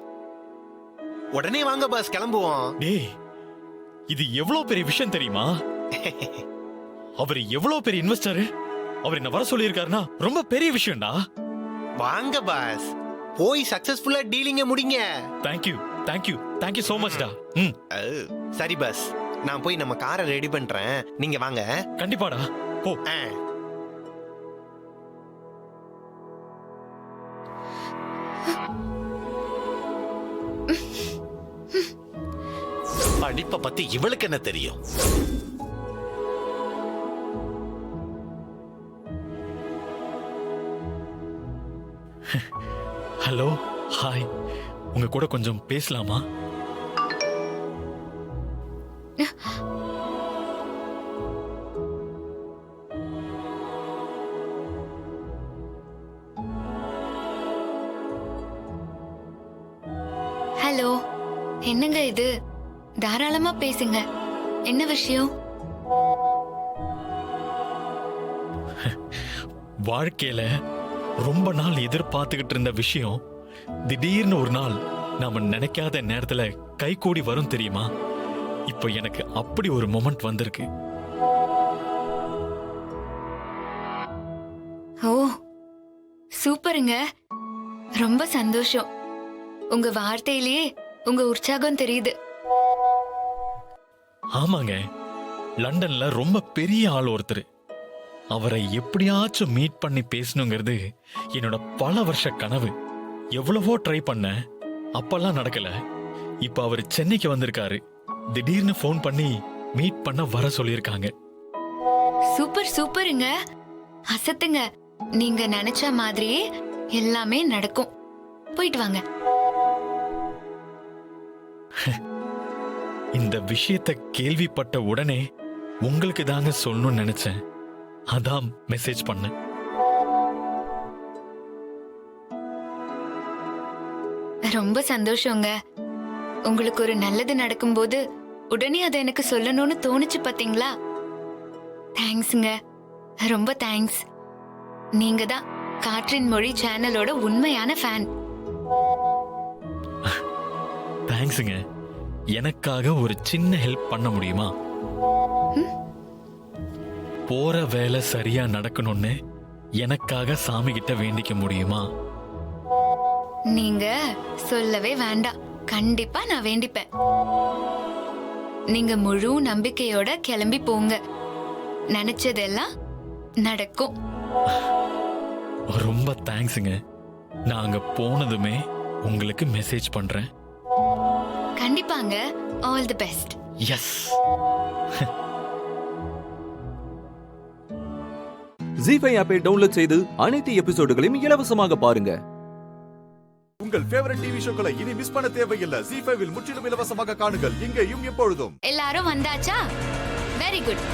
உடனே வாங்க பாஸ், கிளம்புவோம். டேய், இது எவ்வளவு பெரிய விஷயம் தெரியுமா? அவர் எவ்வளவு பெரிய இன்வெஸ்டர். அவர் என்ன வர சொல்லி இருக்காருன்னா ரொம்ப பெரிய விஷயம்டா. வாங்க பாஸ், போய் சக்சஸ்ஃபுல்லா டீலிங்க முடிங்க. Thank you thank you thank you so much டா. சரி பாஸ், நான் போய் நம்ம காரை ரெடி பண்றேன், நீங்க வாங்க. கண்டிப்பாடா, போ. படிப்பை பத்தி இவளுக்கு என்ன தெரியும்? Hello, hi. உங்க கூட கொஞ்சம் பேசலாமா? ஹலோ, என்னங்க இது? தாராளமா பேசுங்க. என்ன விஷயம்? வாழ்க்கையில ரொம்ப நாள் எதிர்பார்த்துக்கிட்டு இருந்த விஷயம் திடீர்னு ஒரு நாள் நாம நினைக்காத நேரத்துல கை கூடி வரும் தெரியுமா? இப்போ எனக்கு அப்படி ஒரு மொமெண்ட் வந்திருக்கு. ஓ, சூப்பருங்க. ரொம்ப சந்தோஷம். உங்க வார்த்தையிலேயே உங்க உற்சாகம் தெரியுது. ஆமாங்க, லண்டன்ல ரொம்ப பெரிய ஆள் ஒருத்தர். அவரை எப்படியாச்சும் மீட் பண்ணி பேசணுங்கிறது என்னோட பல வருஷ கனவு. எவ்வளவோ ட்ரை பண்ண, அப்பெல்லாம் நடக்கல. இப்ப அவர் சென்னைக்கு வந்திருக்காரு. திடீர்னு ஃபோன் பண்ணி மீட் பண்ண வர சொல்லியிருக்காங்க. சூப்பர் சூப்பருங்க. அசத்துங்க. நீங்க நினைச்ச மாதிரியே எல்லாமே நடக்கும். போயிட்டு வாங்க. இந்த விஷயத்தை கேள்விப்பட்ட உடனே உங்களுக்கு தாங்க சொல்லணும்னு நினைச்சேன். அதான் மெசேஜ் பண்ணேன். ரொம்ப சந்தோஷங்க. உங்களுக்கு ஒரு நல்லது நடக்கும்போது உடனே அதை எனக்கு சொல்லணும்னு தோணுச்சு பாத்தீங்களா? தேங்க்ஸ்ங்க, ரொம்ப தேங்க்ஸ். நீங்க தான் காற்றின் மொழி சேனலோட உண்மையான ஃபேன். தேங்க்ஸுங்க. எனக்காக ஒரு சின்ன ஹெல்ப் பண்ண முடியுமா? போற வேலை சரியா நடக்கணும்னு எனக்காக சாமி கிட்ட வேண்டிக்க முடியுமா? நீங்க சொல்லவே வேண்டாம். கண்டிப்பா நான் வேண்டிப்பேன். நீங்க முழு நம்பிக்கையோட கிளம்பி போங்க. நினைச்சதெல்லாம் நடக்கும். ரொம்ப தேங்க்ஸுங்க. நான் அங்க போனதுமே உங்களுக்கு மெசேஜ் பண்றேன். கண்டிப்பாங்க. All the best. எஸ். ஜீ5 ஆப்பை டவுன்லோட் செய்து அனைத்து எபிசோடுகளையும் இலவசமாக பாருங்க. உங்கள் ஃபேவரட் டிவி ஷோக்களை இனி மிஸ் பண்ண தேவையில்லை. ஜீ5 முற்றிலும் இலவசமாக காணுங்கள், இங்கேயும் எப்பொழுதும். எல்லாரும் வந்தாச்சா? Very good.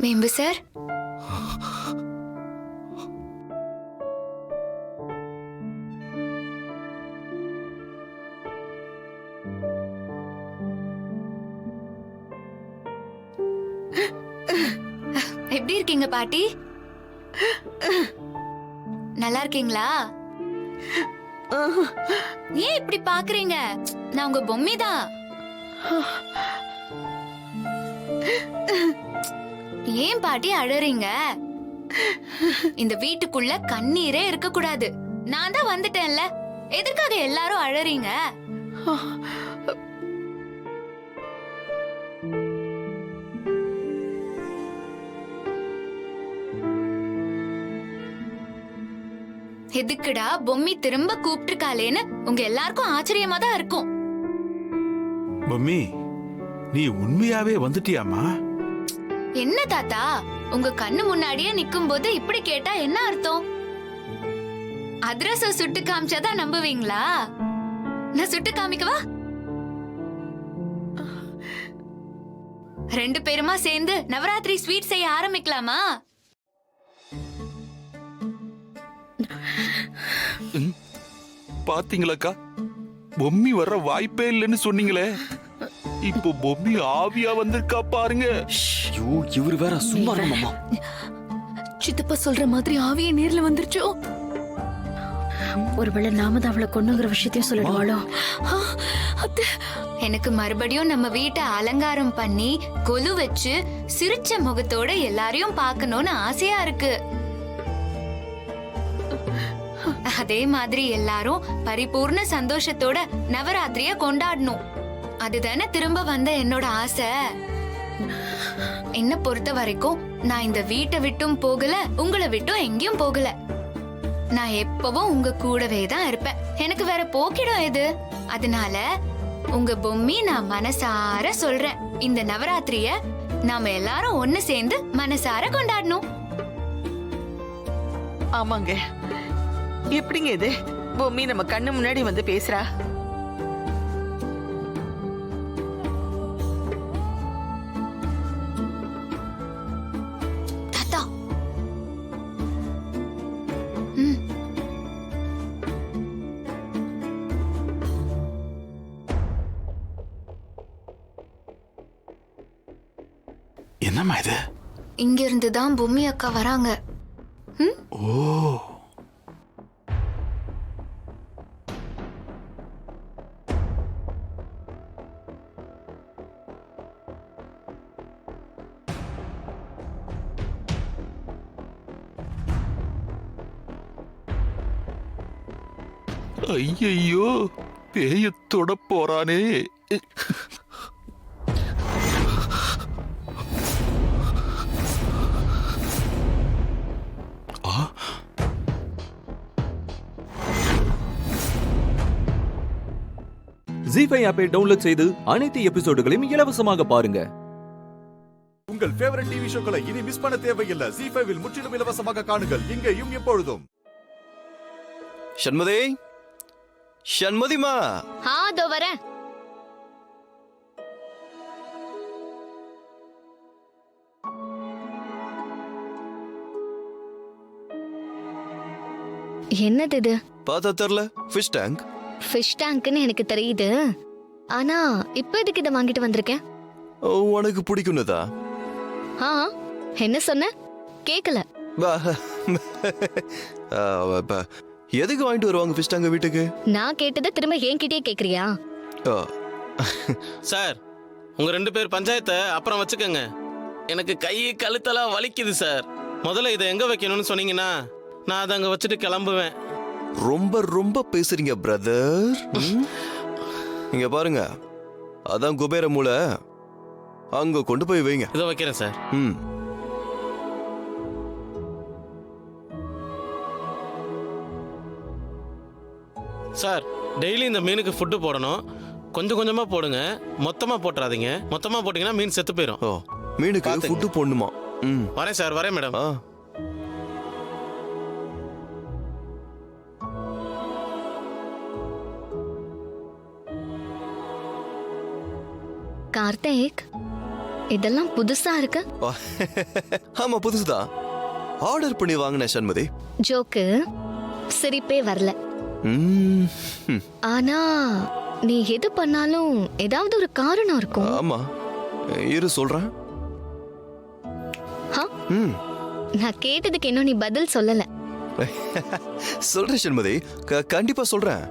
வேம்பு சார், எப்படி இருக்கீங்க பாட்டி? நல்லா இருக்கீங்களா? ஏன் இப்படி பாக்குறீங்க? நான் உங்க பொம்மை தான். ஏன் பாட்டி அழறீங்க? இந்த வீட்டுக்குள்ள கண்ணீரே இருக்க கூடாது. நான் தான் வந்துட்டேன்ல, எதற்காக எல்லாரும் அழறீங்க? எதுக்குடா பொம்மி திரும்ப கூப்பிட்டுருக்காளேன்னு உங்க எல்லாருக்கும் ஆச்சரியமா தான் இருக்கும். பொம்மி, நீ உண்மையாவே வந்துட்டியாமா? என்ன தாத்தா, உங்க கண்ணு முன்னாடியே நிக்கும் போது இப்படி கேட்டா என்ன அர்த்தம்? அதிரசம் சுட்டு காமிச்சாதான் நம்புவீங்களா? நான் சுட்டு காமிக்கவா? ரெண்டு பேருமா சேர்ந்து நவராத்திரி ஸ்வீட் செய்ய ஆரம்பிக்கலாமா? பாத்தீங்களாக்கா, பொம்மி வர்ற வாய்ப்பே இல்லைன்னு சொன்னீங்களே, இப்போ பொம்மி ஆவியா வந்திருக்கா பாருங்க. இவரு வேற சும்மா இருமாமா. சித்தப்பா சொல்ற மாதிரி ஆவியே நேர்ல வந்துருச்சோ? ஒருவேளை நாம தான் அவளை கொண்டுங்கிற விஷயத்தையும் சொல்லிடுவாளோ? எனக்கு மறுபடியும் நம்ம வீட்டை அலங்காரம் பண்ணி கொலு வச்சு சிரிச்ச முகத்தோட எல்லாரையும் பார்க்கணும்னு ஆசையா இருக்கு. அதே மாதிரி எல்லாரும் பரிபூர்ண சந்தோஷத்தோட நவராத்திரிய கொண்டாடணும். அதுதானே திரும்ப வந்த என்னோட ஆசை. என்ன பொறுத்த வரைக்கும் நான் இந்த வீட்டை விட்டும் போகல, உங்களை விட்டும் எங்கேயும் போகல. நான் எப்பவும் உங்க கூடவே தான் இருப்பேன். எனக்கு வேற போக்கிடம் எது? அதனால உங்க பொம்மி நான் மனசார சொல்றேன், இந்த நவராத்திரிய நாம எல்லாரும் ஒண்ணு சேர்ந்து மனசார கொண்டாடணும். ஆமாங்க, எப்படிங்க இது? பொம்மி நம்ம கண்ணு முன்னாடி வந்து பேசுறா. தாத்தா, என்னம்மா இது? இங்க இருந்து தான் பொம்மி அக்கா வராங்க. ஓ, ஐயையோ, பேய தொட போறானே. ஜி5 ஆப்பை டவுன்லோட் செய்து அனைத்து எபிசோடுகளையும் இலவசமாக பாருங்க. உங்கள் ஃபேவரட் டிவி ஷோக்களை இனி மிஸ் பண்ண தேவையில்லை. ஜி5 முற்றிலும் இலவசமாக காணுங்கள் இங்கேயும் எப்பொழுதும். சண்மதி, சண்மதிமா. அதோ வரேன். என்னது இது? பார்த்தா தெரியல. Fish tank. ஃபிஷ் டேங்க்னு எனக்கு தெரியுது. ஆனா இப்ப எதுக்கு இதை வாங்கிட்டு வந்திருக்கேன்? உனக்கு பிடிக்கும்னதா? என்ன சொன்ன? கேக்கல. எதுக்கு வாங்கிட்டு வருவாங்க ஃபிஷ் டேங்க் வீட்டுக்கு? நான் கேட்டதை திரும்ப என்கிட்டயே கேக்குறியா? சார், உங்க 2 பேர் பஞ்சாயத்தை அப்புறம் வச்சுக்கோங்க. எனக்கு கை கழுத்தெல்லாம் வலிக்குது சார். முதல்ல இதை எங்க வைக்கணும்னு சொன்னீங்கன்னா நான் அதை அங்க வச்சுட்டு கிளம்புவேன். ரொம்ப ரொம்ப பேசுறீங்க பிரதர். இங்க பாருங்க, அதான் குபேர மூளை. அங்க கொண்டு போய் வைங்க. இதை வைக்கிறேன் சார். சார், டெய்லி இந்த மீனுக்கு ஃபுட்டு போடணும். கொஞ்சம் கொஞ்சமா போடுங்க, மொத்தமா போட்டுறாதீங்க. மொத்தமா போட்டீங்கன்னா மீன் செத்து போயிடும். மீனுக்கு ஃபுட்டு போடணுமா? வரேன் சார், வரேன் மேடம். கார்த்திக், இதெல்லாம் புதுசா இருக்கு. ஆமா, புதுசுதான். ஆர்டர் பண்ணி வாங்கினேன் சண்மதி. ஜோக்கு சிரிப்பே வரல. ஆனா நீ எது பண்ணாலும் ஏதாவது ஒரு காரணம் இருக்கும். ஆமா, இரு சொல்றேன். நான் கேட்டதுக்கு இன்னும் நீ பதில் சொல்லல. சொல்றேன் சண்மதி, கண்டிப்பா சொல்றேன்.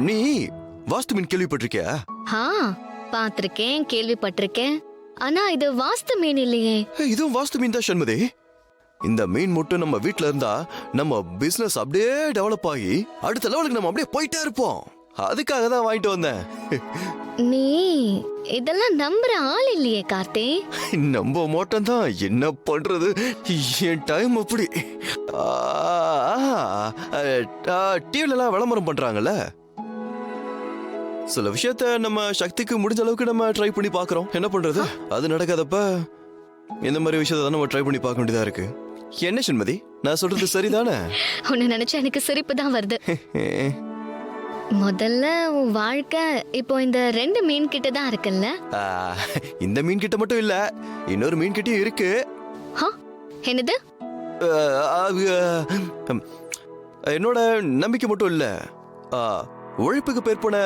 நீ வாஸ்து மீன் கேள்விப்பட்டிருக்கியா? பாத்திருக்கேன், கேள்விப்பட்டிருக்கேன். ஆனா இது வாஸ்து மீன் இல்லையே. இதுவும் வாஸ்து மீன் தான் சண்மதி. இந்த மீன் மட்டும் நம்ம வீட்ல இருந்தா நம்ம பிசினஸ் அப்படியே டெவலப் ஆகி அடுத்த லெவலுக்கு நம்ம அப்படியே போயிட்டே இருப்போம். அதுக்காக தான் வாங்கிட்டு வந்தேன். நீ இதெல்லாம் நம்புற ஆள் இல்லையே கார்த்தி. நம்ப மாட்டேன் தான், என்ன பண்றது, என் டைம் அப்படி. டிவில எல்லாம் விளம்பரம் பண்றாங்கல்ல, சில விஷயத்த நம்ம சக்திக்கு முடிஞ்ச அளவுக்கு நம்ம ட்ரை பண்ணி பாக்குறோம். என்ன பண்றது, அது நடக்காதப்ப இந்த மாதிரி விஷயத்த நம்ம ட்ரை பண்ணி பார்க்க வேண்டியதா இருக்கு. என்ன சண்மதி, நான் சொல்றது சரிதானே? உன்னை நினைச்சா எனக்கு சிரிப்பு தான் வருது. முதல்ல உன் வாழ்க்கை இப்போ இந்த 2 மீன் கிட்ட தான் இருக்குல்ல? இந்த மீன் கிட்ட மட்டும் இல்ல, இன்னொரு மீன் கிட்டயும் இருக்கு. என்னது? என்னோட நம்பிக்கை மட்டும் இல்ல, உழைப்புக்கு பேர் போன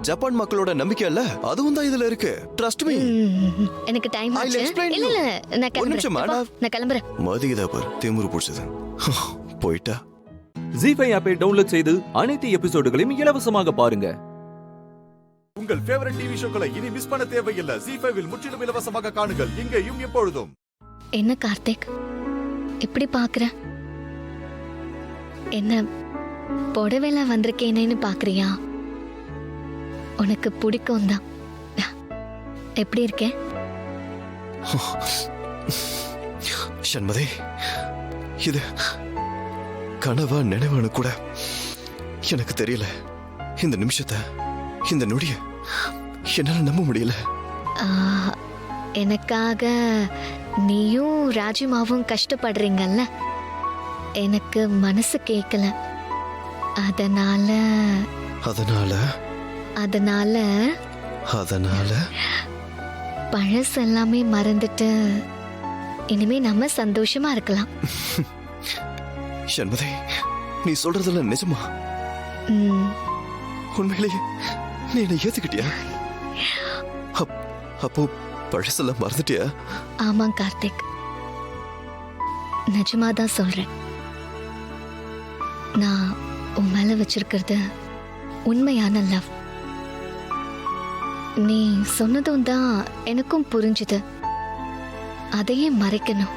ஜப்பான் மக்களோட நம்பிக்கை இல்ல, அதுவும் தான் இதுல இருக்கு. Trust me. எனக்கு டைம் ஆச்சு. இல்ல இல்ல, நான் கிளம்புறேன். நான் கிளம்புறேன். மதியதா பார், திமிரு பிடிச்சது. போயிட்டா. ஜி5 ஆப்பை டவுன்லோட் செய்து அனைத்து எபிசோடுகளையும் இலவசமாக பாருங்க. உங்கள் ஃபேவரட் டிவி ஷோக்களை இனி மிஸ் பண்ண தேவையில்லை. ஜி5 முற்றிலும் இலவசமாக காணுங்கள் இங்கேயும் எப்பொழுதும். என்ன கார்த்திக் இப்படி பாக்குற? என்ன புடவைல வந்திருக்கேனேன்னு பாக்குறியா? உனக்கு பிடிக்கும் தான். எப்படி இருக்கேன்? சண்மதி, இது கனவா நினைவானு கூட எனக்கு தெரியல. இந்த நிமிஷத்தை, இந்த நொடிய என்னால நம்ப முடியல. எனக்காக நீயும் ராஜிமாவும் கஷ்டப்படுறீங்கல்ல, எனக்கு மனசு கேட்கல. அதனால அதனால அதனால அதனால பழசு எல்லாமே மறந்துட்டு இனிமே நம்ம சந்தோஷமா இருக்கலாம். சண்மதி, நீ சொல்றதெல்லாம் நிஜமா? உண்மையிலேயே நீ என்னை ஏத்துக்கிட்டியா? அப்போ பழசெல்லாம் மறந்துட்டியா? ஆமா கார்த்திக், நிஜமாதான் சொல்றேன். நான் உன் மேல வச்சிருக்கிறது உண்மையான லவ். நீ சொன்னதும் தான் எனக்கும் புரிஞ்சுது. அதையே மறைக்கணும்,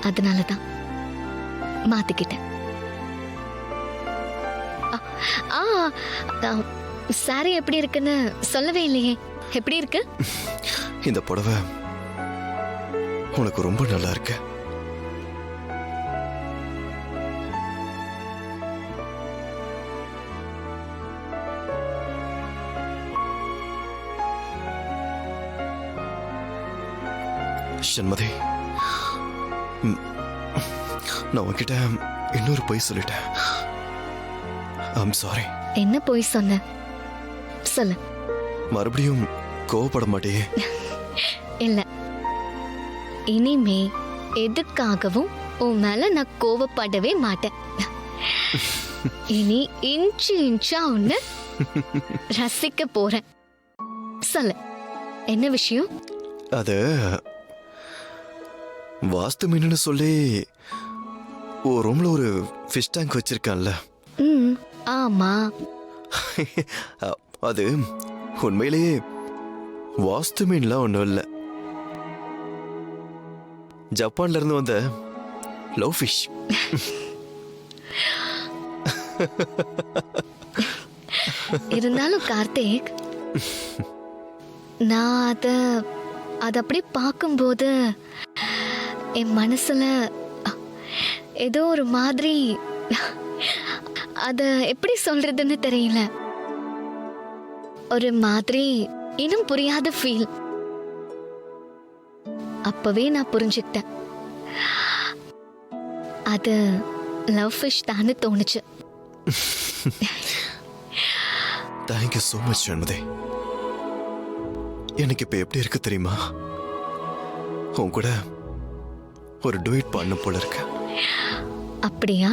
அதனாலதான் மாத்திக்கிட்டேன். சாரி எப்படி இருக்குன்னு சொல்லவே இல்லையே. எப்படி இருக்கு? இந்த புடவை உனக்கு ரொம்ப நல்லா இருக்கு. சண்மதி, நான் உன்கிட்ட இன்னொரு பொய் சொல்லிட்டேன். I'm sorry. என்ன பொய் சொன்ன? சொல்லு. மறுபடியும் கோவப்பட மாட்டேயே? இல்ல, இனிமே எதுக்காகவும் உன் மேல நான் கோவப்படவே மாட்டேன். இனி இன்ச்சு இன்ச்சா உன்னை ரசிக்க போறேன். சொல்லு, என்ன விஷயம்? அது வாஸ்து மீன்னு சொல்லி ஒரு ரூம்ல ஒரு ஃபிஷ் டேங்க் வச்சிருக்கான்ல. ஆமா. அது உண்மையிலேயே வாஸ்து மீன்லாம் ஒன்றும் இல்லை, ஜப்பான்ல இருந்து வந்த லவ் ஃபிஷ். இருந்தாலும் கார்த்திக், நான் அத அப்படியே பார்க்கும்போது என் மனசுல ஏதோ ஒரு மாதிரி, அத எப்படி சொல்றதுன்னு தெரியல, ஒரு மாதிரி இன்னும் புரியாத ஃபீல். அப்பவே நான் புரிஞ்சுக்கிட்டேன், அது லவ் ஃபிஷ் தான்னு தோணுச்சு. Thank you so much Shanmuthi. எனக்கு இப்ப எப்படி இருக்கு தெரியுமா? உன் கூட ஒரு டுவேட் பண்ண போல இருக்கு. அப்படியா?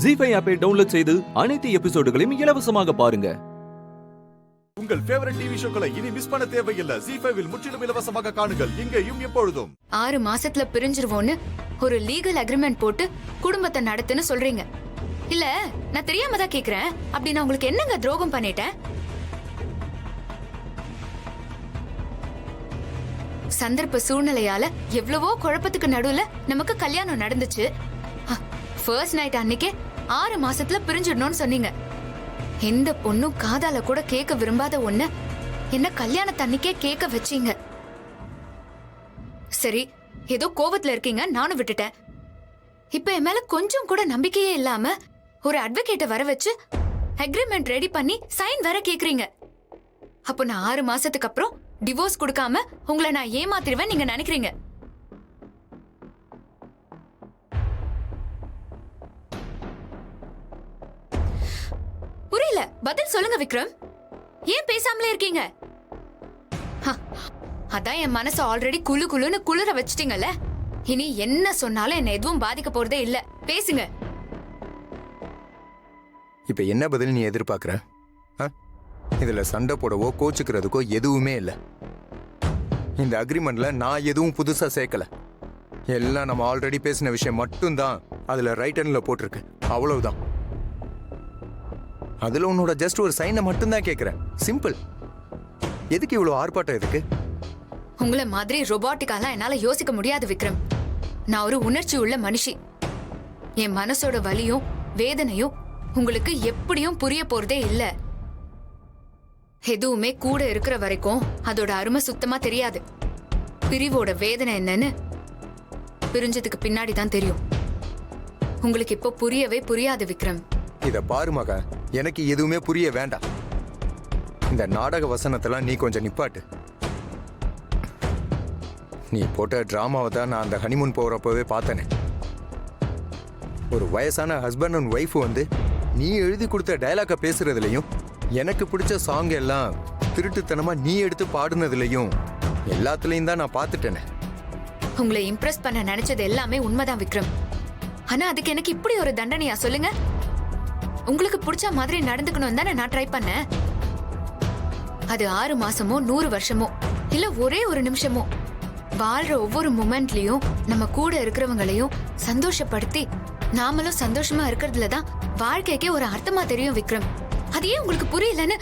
ஜீ5 ஆப்பை டவுன்லோட் செய்து அனைத்து எபிசோடுகளையும் இலவசமாக பாருங்க. உங்கள் ஃபேவரட் டிவி ஷோக்களை இனி மிஸ் பண்ண தேவையில்லை. ஜீ5 முற்றிலும் இலவசமாக காணுங்கள், இங்கேயும் எப்பொழுதும். 6 மாசத்துல பிரிஞ்சிருவோன்னு ஒரு லீகல் அக்ரிமெண்ட் போட்டு குடும்பத்தை நடத்துன்னு சொல்றீங்க. இல்ல, நான் தெரியாம தான் கேக்குறேன். அப்படி நான் உங்களுக்கு என்னங்க துரோகம் பண்ணிட்டேன்? சந்தர்ப்ப சூழ்நிலையால எவ்வளவோ குழப்பத்துக்கு நடுவுல நமக்கு கல்யாணம் நடந்துச்சு. ஃபர்ஸ்ட் நைட் அன்னைக்கே 6 மாசத்துல பிரிஞ்சிடணும்னு சொன்னீங்க. எந்த பொண்ணும் காதால கூட கேட்க விரும்பாத ஒண்ணு என்ன கல்யாணத்து அன்னைக்கே கேட்க வச்சீங்க. சரி, ஏதோ கோவத்துல இருக்கீங்க, நானும் விட்டுட்டேன். இப்ப என் மேல கொஞ்சம் கூட நம்பிக்கையே இல்லாம ஒரு அட்வொகேட்டை வர வச்சு அக்ரிமெண்ட் ரெடி பண்ணி சைன் வேற கேக்குறீங்க. அப்போ நான் 6 மாசத்துக்கு அப்புறம் டிவோர்ஸ் கொடுக்காம உங்களை நான் ஏமாத்திடுவேன் நீங்க நினைக்கிறீங்க? புரியல, பதில் சொல்லுங்க விக்ரம். ஏன் பேசாமலே இருக்கீங்க? அதான் என் மனசு ஆல்ரெடி குளு குளுன்னு குளிர வச்சிட்டீங்கல்ல. இனி என்ன சொன்னாலும் என்ன எதுவும் பாதிக்க போறதே இல்ல. பேசுங்க. இப்ப என்ன பதில் நீ எதிர்பார்க்கற? இதுல சண்டை போடவோ கோச்சுக்கிறதுக்கோ எதுவுமே இல்ல. இந்த அக்ரிமெண்ட்ல நான் எதுவும் புதுசா சேர்க்கல. எல்லாம் நம்ம ஆல்ரெடி பேசின விஷயம் மட்டும்தான் அதுல ரைட் ஹேண்ட்ல போட்டிருக்கு, அவ்வளவுதான். அதுல உன்னோட ஜஸ்ட் ஒரு சைனை மட்டும்தான் கேட்கிறேன். சிம்பிள். எதுக்கு இவ்வளவு ஆர்ப்பாட்டம்? எதுக்கு? உங்களை மாதிரி ரொபாட்டிக்காலாம் என்னால யோசிக்க முடியாது விக்ரம். நான் ஒரு உணர்ச்சி உள்ள மனுஷி. என் மனசோட வலியும் வேதனையும் உங்களுக்கு எப்படியும் புரிய போறதே இல்ல. எதுவுமே கூட இருக்கிற வரைக்கும் அதோட அருமை சுத்தமா தெரியாது. பிரிவோட வேதனை என்னன்னு பிரிஞ்சதுக்கு பின்னாடி தான் தெரியும். உங்களுக்கு இப்போ புரியவே புரியாது விக்ரம். இத பாரு மகா, எனக்கு எதுவுமே புரிய வேண்டாம். இந்த நாடக வசனத்தெல்லாம் நீ கொஞ்சம் நிப்பாட்டு. நீ போட்ட டிராமாவை தான் நான் அந்த ஹனிமூன் போறப்பவே பார்த்தேனே. ஒரு வயசான ஹஸ்பண்ட் அண்ட் ஒய்ஃப் வந்து நீ எழுதி கொடுத்த டயலாக பேசுறதுலையும், எனக்கு பிடிச்ச சாங் எல்லாம் திருட்டுத்தனமா நீ எடுத்து பாடுனதுலையும் எல்லாத்துலயும் தான் நான் பார்த்துட்டேனே. உங்களை இம்ப்ரெஸ் பண்ண நினைச்சது எல்லாமே உண்மைதான் விக்ரம். ஆனா அதுக்கு எனக்கு இப்படி ஒரு தண்டனையா சொல்லுங்க? உங்களுக்கு பிடிச்ச மாதிரி நடந்துக்கணும் தானே நான் ட்ரை பண்ணேன். அது 6 மாசமோ 100 வருஷமோ இல்ல ஒரே ஒரு நிமிஷமோ, வாழ்ற ஒவ்வொரு மொமெண்ட்லயும் நம்ம கூட இருக்கிறவங்களையும் சந்தோஷப்படுத்தி நாமளும் சந்தோஷமா இருக்கிறதுல தான் வாழ்க்கைக்கே ஒரு அர்த்தமா தெரியும் விக்ரம். அது ஏன் உங்களுக்கு புரியலன்னு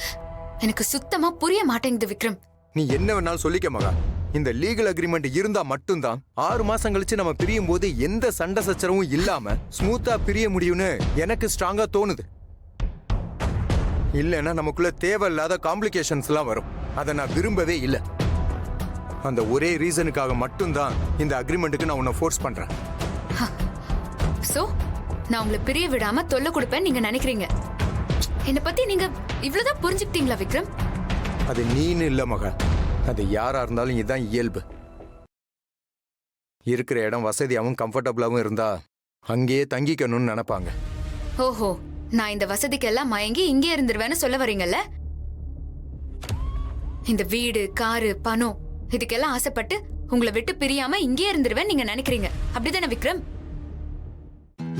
எனக்கு சுத்தமா புரிய மாட்டேங்குது விக்ரம். நீ என்ன வேணாலும் சொல்லிக்க மகா, இந்த லீகல் அக்ரிமெண்ட் இருந்தா மட்டும்தான் 6 மாசம் கழிச்சு நம்ம பிரியும் போது எந்த சண்டை சச்சரவும் இல்லாம ஸ்மூத்தா பிரிய முடியும்னு எனக்கு ஸ்ட்ராங்கா தோணுது. இல்லைன்னா நமக்குள்ள தேவையில்லாத காம்ப்ளிகேஷன்ஸ் எல்லாம் வரும். அதை நான் விரும்பவே இல்லை. அந்த ஒரே ரீசனுக்காக மட்டும்தான் இந்த அக்ரிமெண்ட்டுக்கு நான் உன்னை ஃபோர்ஸ் பண்றேன். சோ நான் உங்களை பிரிய விடாம தொல்லை கொடுப்பேன்னு நீங்க நினைக்கிறீங்க. என்னை பத்தி நீங்க இவ்வளவுதான் புரிஞ்சுக்கிட்டீங்களா விக்ரம்? அது நீன்னு இல்ல மகா, அது யாரா இருந்தாலும் இதுதான் இயல்பு. இருக்கிற இடம் வசதியாகவும் கம்ஃபர்டபுளாகவும் இருந்தா அங்கேயே தங்கிக்கணும்னு நினைப்பாங்க. ஓஹோ, நான் இந்த வசதிக்கெல்லாம் மயங்கி இங்கே இருந்துருவேன்னு சொல்ல வரீங்கல்ல? இந்த வீடு, காரு, பணம் இதுக்கெல்லாம் ஆசைப்பட்டு உங்களை விட்டு பிரியாம இங்கே இருந்துருவேன் நீங்க நினைக்கிறீங்க, அப்படிதானே விக்ரம்?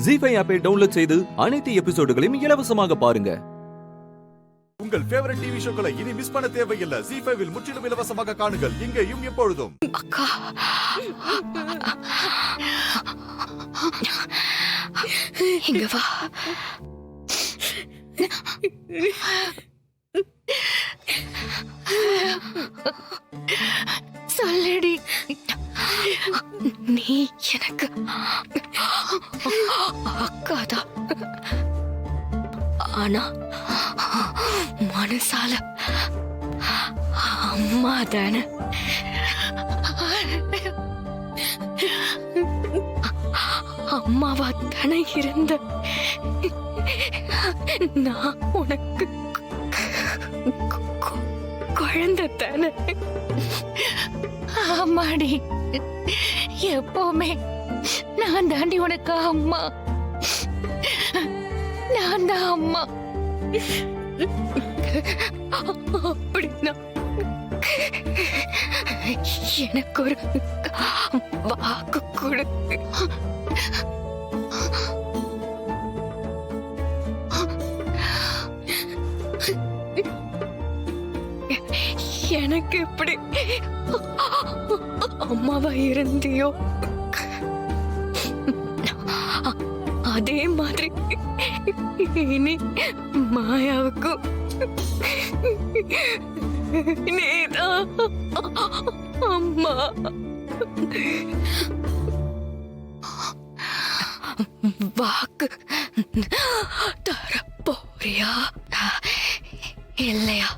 ஜீஃபை ஆப்பை டவுன்லோட் செய்து அனைத்து எபிசோடுகளையும் இலவசமாக பாருங்க. உங்கள் ஃபேவரட் டிவி ஷோக்களை இனி மிஸ் பண்ண தேவையில்லை. ஜீ5 முற்றிலும் இலவசமாக காணுங்கள், இங்கேயும் எப்பொழுதும். அக்கா, இங்க வா. சொல்லடி, நீ எனக்கு அக்காதான். ஆனா மனசால அம்மா தானே. அம்மாவா தானே இருந்த நான் உனக்கு குழந்தை தானே. ஆமாடி, எப்பவுமே நான் தாண்டி உனக்கு அம்மா. நான் தான் அம்மா. அப்படின்னா எனக்கு ஒரு வாக்கு கொடு. எனக்கு எப்படி அம்மாவா இருந்தியோ அதே மாதிரி இனி மாயாவுக்கும் நீதான் அம்மா. வாக்கு தரப்போறியா இல்லையா?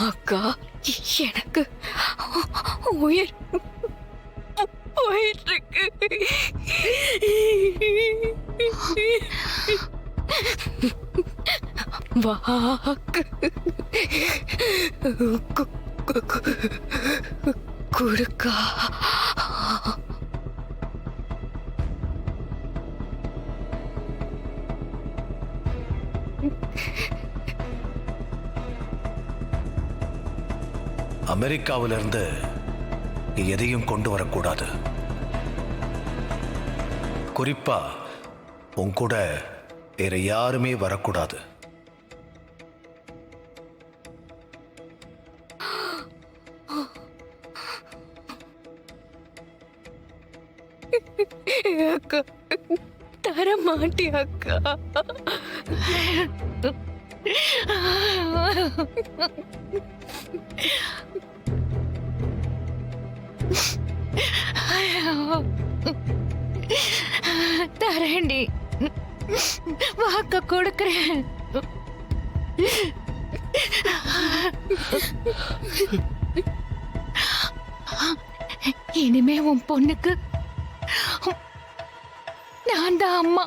அக்கா, எனக்கு உயிர் போயிட்டு வாக்கு குறுக்கா. அமெரிக்காவிலிருந்து நீ எதையும் கொண்டு வரக்கூடாது. குறிப்பா உன் கூட வேற யாருமே வரக்கூடாது. அக்கா, தர மாட்டி அக்கா. தரேண்டி, வாக்க கொடுக்கிறேன். இனிமே உன் பொண்ணுக்கு நான் தான் அம்மா.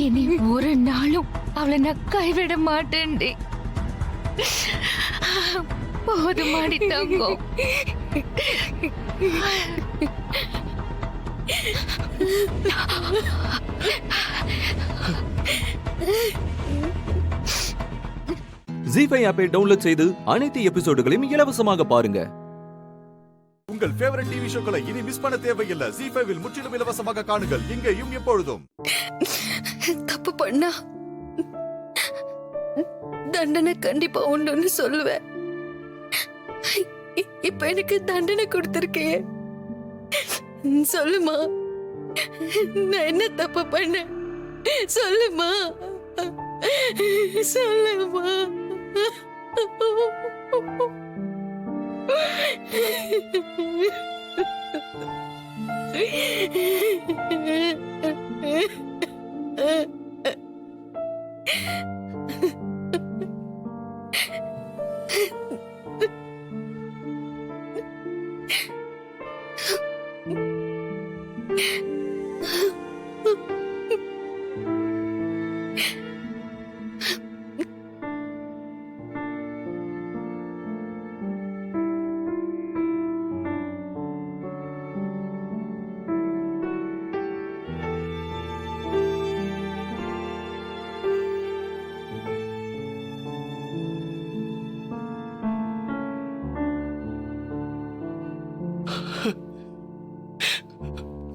இனி ஒரு நாளும் அவளை நான் கைவிட மாட்டேன்டி. போதுமாடி தங்கம். ஜி5 ஆப்பை டவுன்லோட் செய்து அனைத்து எபிசோடுகளையும் இலவசமாக பாருங்க. உங்கள் ஃபேவரட் டிவி ஷோக்களை இனி மிஸ் பண்ண தேவையில்லை. ஜி5 முற்றிலும் இலவசமாக காணுங்கள் இங்கேயும் எப்பொழுதும். தப்பு பண்ணா தண்டனை கண்டிப்பா உண்டுன்னு சொல்லுவேன். இப்ப எனக்கு தண்டனை கொடுத்திருக்கே, சொல்லுமா, நான் என்ன தப்பு பண்ண? சொல்லுமா, சொல்லுமா.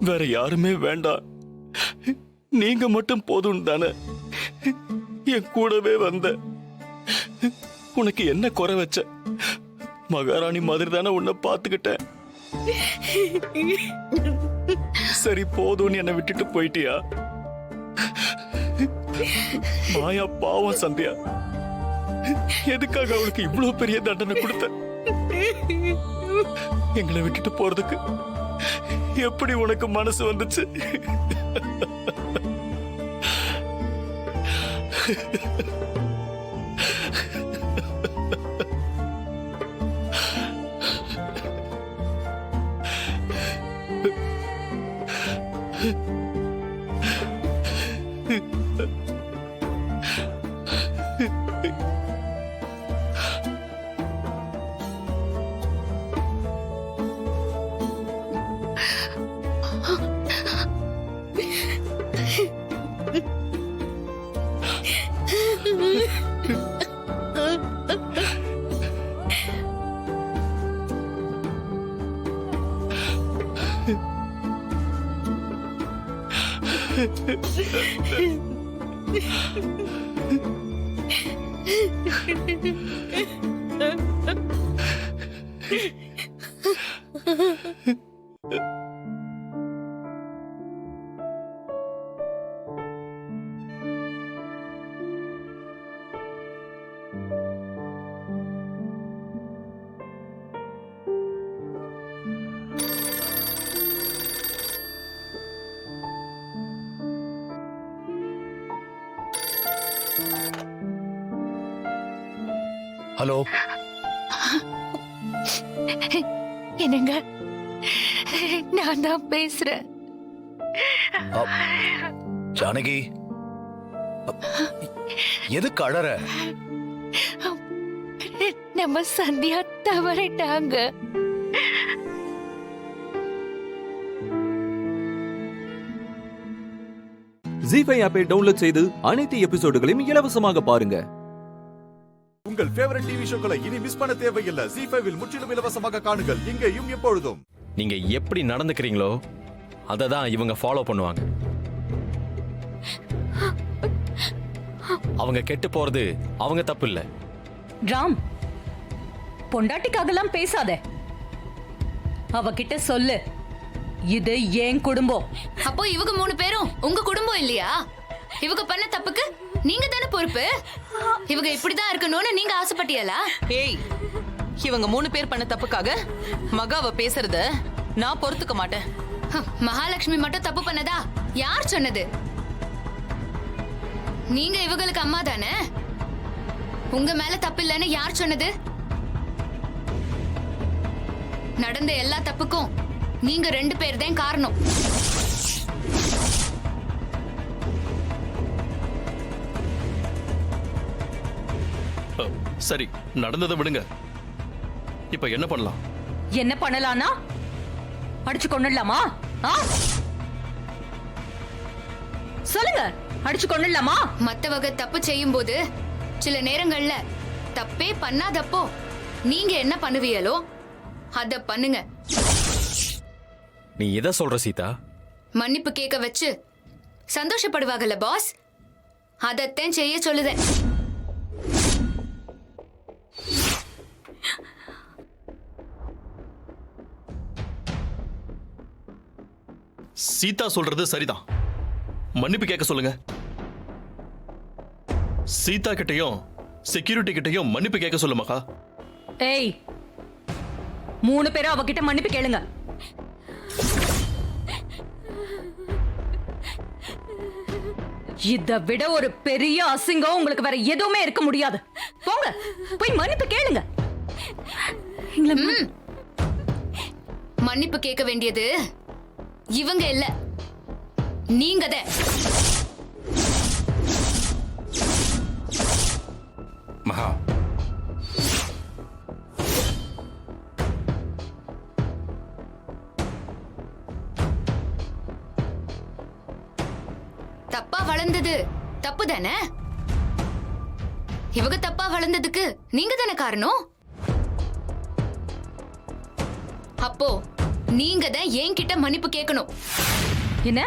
வேற யாருமே வேண்டாம், நீங்க மட்டும் போதும் தானே என் கூடவே வந்த. உனக்கு என்ன குறை வச்ச? மகாராணி மாதிரி தானே உன்னை பார்த்துக்கிட்டேன். சரி போதும்னு என்னை விட்டுட்டு போயிட்டியா? மாயா பாவம் சந்தியா, எதுக்காக அவளுக்கு இவ்வளவு பெரிய தண்டனை கொடுத்த? எங்களை விட்டுட்டு போறதுக்கு எப்படி உனக்கு மனசு வந்துச்சு? ஹலோ, என்னங்க, நான் தான் பேசுறேன். ஜானகி, எதுக்கு அழற? நம்ம சந்தியா தவறிட்டாங்க. ஜி5 ஆப்பை டவுன்லோட் செய்து அனைத்து எபிசோடுகளையும் இலவசமாக பாருங்க. உங்கள் ஃபேவரட் டிவி ஷோக்களை இனி மிஸ் பண்ண தேவையில்லை. ஜி5 முற்றிலும் இலவசமாக காணுங்கள் இங்கேயும் எப்பொழுதும். நீங்க எப்படி நடந்துக்கிறீங்களோ அதை தான் இவங்க ஃபாலோ பண்ணுவாங்க. அவங்க கெட்டு போறது அவங்க தப்பு இல்ல. ராம், பொண்டாட்டிக்காகலாம் பேசாத. அவகிட்ட சொல்லு, இது என் குடும்பம். அப்போ இவங்க 3 பேரும் உங்க குடும்பம் இல்லையா? இவங்க பண்ண தப்புக்கு நீங்க தானே பொறுப்பு. இவங்க இப்படிதான் இருக்கணும்னு நீங்க ஆசைப்பட்டியலா? ஏய், இவங்க 3 பேர் பண்ண தப்புக்காக மகாவ பேசுறத நான் பொறுத்துக்க மாட்டேன். மகாலட்சுமி மட்டும் தப்பு பண்ணதா யார் சொன்னது? நீங்க இவங்களுக்கு அம்மா தானே. உங்க மேல தப்பு இல்லைன்னு யார் சொன்னது? நடந்த எல்லா தப்புக்கும் நீங்க 2 பேர் தான் காரணம். சரி, நடந்ததை விடுங்க. இப்ப என்ன பண்ணலாம்? என்ன பண்ணலாம்னா அடிச்சு கொண்டுடலாமா? சொல்லுங்க, அடிச்சு கொண்டுடலாமா? மத்தவங்க தப்பு செய்யும் போது சில நேரங்கள்ல தப்பே பண்ணாதப்போ நீங்க என்ன பண்ணுவீங்களோ அத பண்ணுங்க. நீ எதை சொல்ற சீதா? மன்னிப்பு கேட்க வச்சு சந்தோஷப்படுவாங்கல்ல பாஸ், அதத்தான் செய்ய சொல்லுதேன். சீதா சொல்றது சரிதான். மன்னிப்பு கேட்க சொல்லுங்க. சீதா கிட்டையும் செக்யூரிட்டி கிட்டையும் மன்னிப்பு கேட்க சொல்லுமாக்கா. ஏய், 3 பேரும் அவகிட்ட மன்னிப்பு கேளுங்க. இதை விட ஒரு பெரிய அசிங்கம் உங்களுக்கு வேற எதுவுமே இருக்க முடியாது. போங்க, போய் மன்னிப்பு கேளுங்க. மன்னிப்பு கேட்க வேண்டியது இவங்க இல்ல, நீங்க தான். மகா, தப்பா வளர்ந்தது தப்பு தானே? இவங்க தப்பா வளர்ந்ததுக்கு நீங்க தானே காரணம். அப்போ நீங்க தான் என்கிட்ட மன்னிப்பு கேட்கணும். என்ன?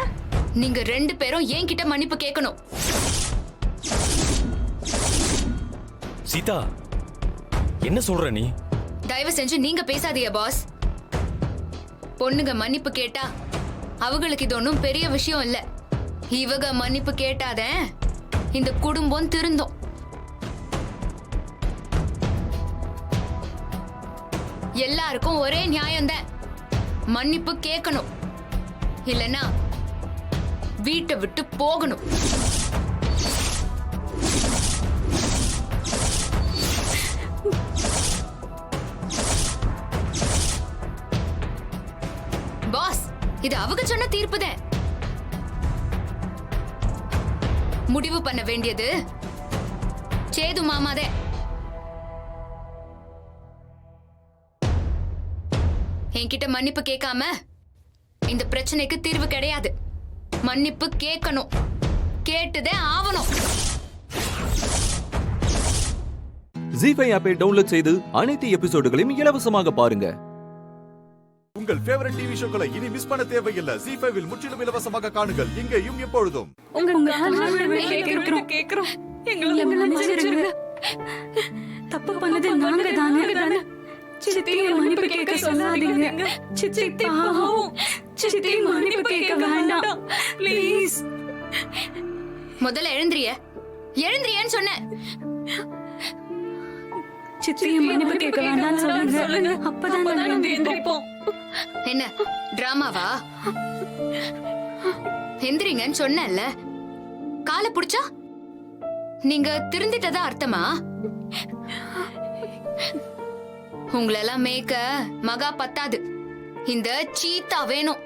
நீங்க 2 பேரும் என்கிட்ட மன்னிப்பு கேட்கணும். சீதா, என்ன சொல்ற நீ? தயவு செஞ்சு நீங்க பேசாதீங்க பாஸ். பொண்ணுங்க மன்னிப்பு கேட்டா அவங்களுக்கு இது ஒன்றும் பெரிய விஷயம் இல்ல. இவங்க மன்னிப்பு கேட்டாதான் இந்த குடும்பம் திருந்தும். எல்லாருக்கும் ஒரே நியாயம்தான், மன்னிப்பு கேட்கணும், இல்லனா வீட்டை விட்டு போகணும். பாஸ், இது அவங்க சொன்ன தீர்ப்புதான். முடிவு பண்ண வேண்டியது சேது மாமாதே. என்கிட்ட மன்னிப்பு கேட்காம இந்த பிரச்சனைக்கு தீர்வு கிடையாது. மன்னிப்பு கேட்கணும், கேட்டுதே ஆவணும். ஜீ5 ஆப்பை டவுன்லோட் செய்து அனைத்து எபிசோடுகளையும் இலவசமாக பாருங்க. உங்கள் ஃபேவரட் டிவி ஷோக்களை இனி மிஸ் பண்ண தேவையில்லை. ஜீ5 முற்றிலும் இலவசமாக காணுங்கள், இங்கேயும் எப்பொழுதும். தப்பு பண்ணது நாங்க தானே. சித்தியை மன்னிப்பு கேட்க சொல்லாதீங்க. சித்தி பாவம். சித்தி மன்னிப்பு கேட்க வேண்டாம் ப்ளீஸ். முதல்ல எழுந்திரியன்னு சொன்னேன். சித்தியை மன்னிப்பு கேட்க வேண்டாம்னு சொல்லுங்க. அப்பதான் நாங்க எந்திரிப்போம். என்ன டிராமாவா? எந்திரிங்கன்னு சொன்னேன்ல. காலை புடிச்சா நீங்க திருந்திட்டதா அர்த்தமா? உங்களெல்லாம் மேய்க்க மகா பத்தாது, இந்த சீத்தா வேணும்.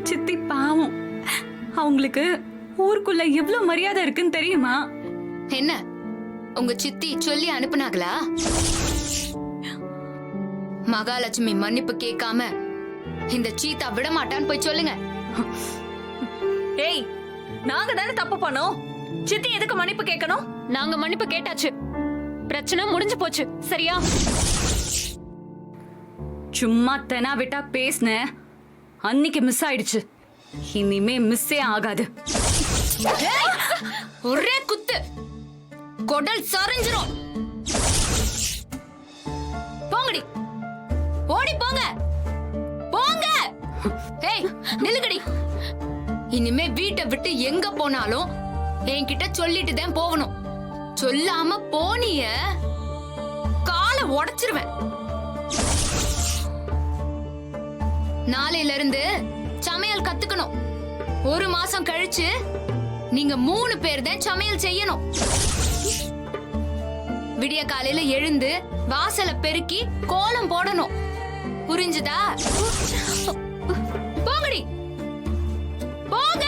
சித்தி பாவம், அவங்களுக்கு ஊருக்குள்ள எவ்வளவு மரியாதை இருக்குன்னு தெரியுமா? என்ன உங்க சித்தி சொல்லி அனுப்புனாங்களா? மகாலட்சுமி மன்னிப்பு கேட்காம இந்த சீத்தா விட மாட்டான்னு போய் சொல்லுங்க. ஏய், நாங்க தானே தப்பு பண்ணோம். சித்தி எதுக்கு மன்னிப்பு கேட்கணும்? நாங்க மன்னிப்பு கேட்டாச்சு, பிரச்சனை முடிஞ்சு போச்சு. சரியா? சும்மா தெனா விட்டா பேசுன அன்னைக்கு மிஸ் ஆயிடுச்சு, இனிமே மிஸ்ஸே ஆகாது. ஒரே குத்து கொடல் சரிஞ்சிரும். போங்கடி, ஓடி போங்க போங்க. ஏய் நில்லுங்கடி. இனிமே வீட்டை விட்டு எங்க போனாலும் என்கிட்ட சொல்லிட்டு தான் போகணும். சொல்லாம போனிய காலை உடைச்சிருவேன். நாளையில இருந்து சமையல் கத்துக்கணும். 1 மாசம் கழிச்சு நீங்க 3 பேர் தான் சமையல் செய்யணும். விடிய காலையில எழுந்து வாசலை பெருக்கி கோலம் போடணும். புரிஞ்சுதா? போங்கடி, போங்க.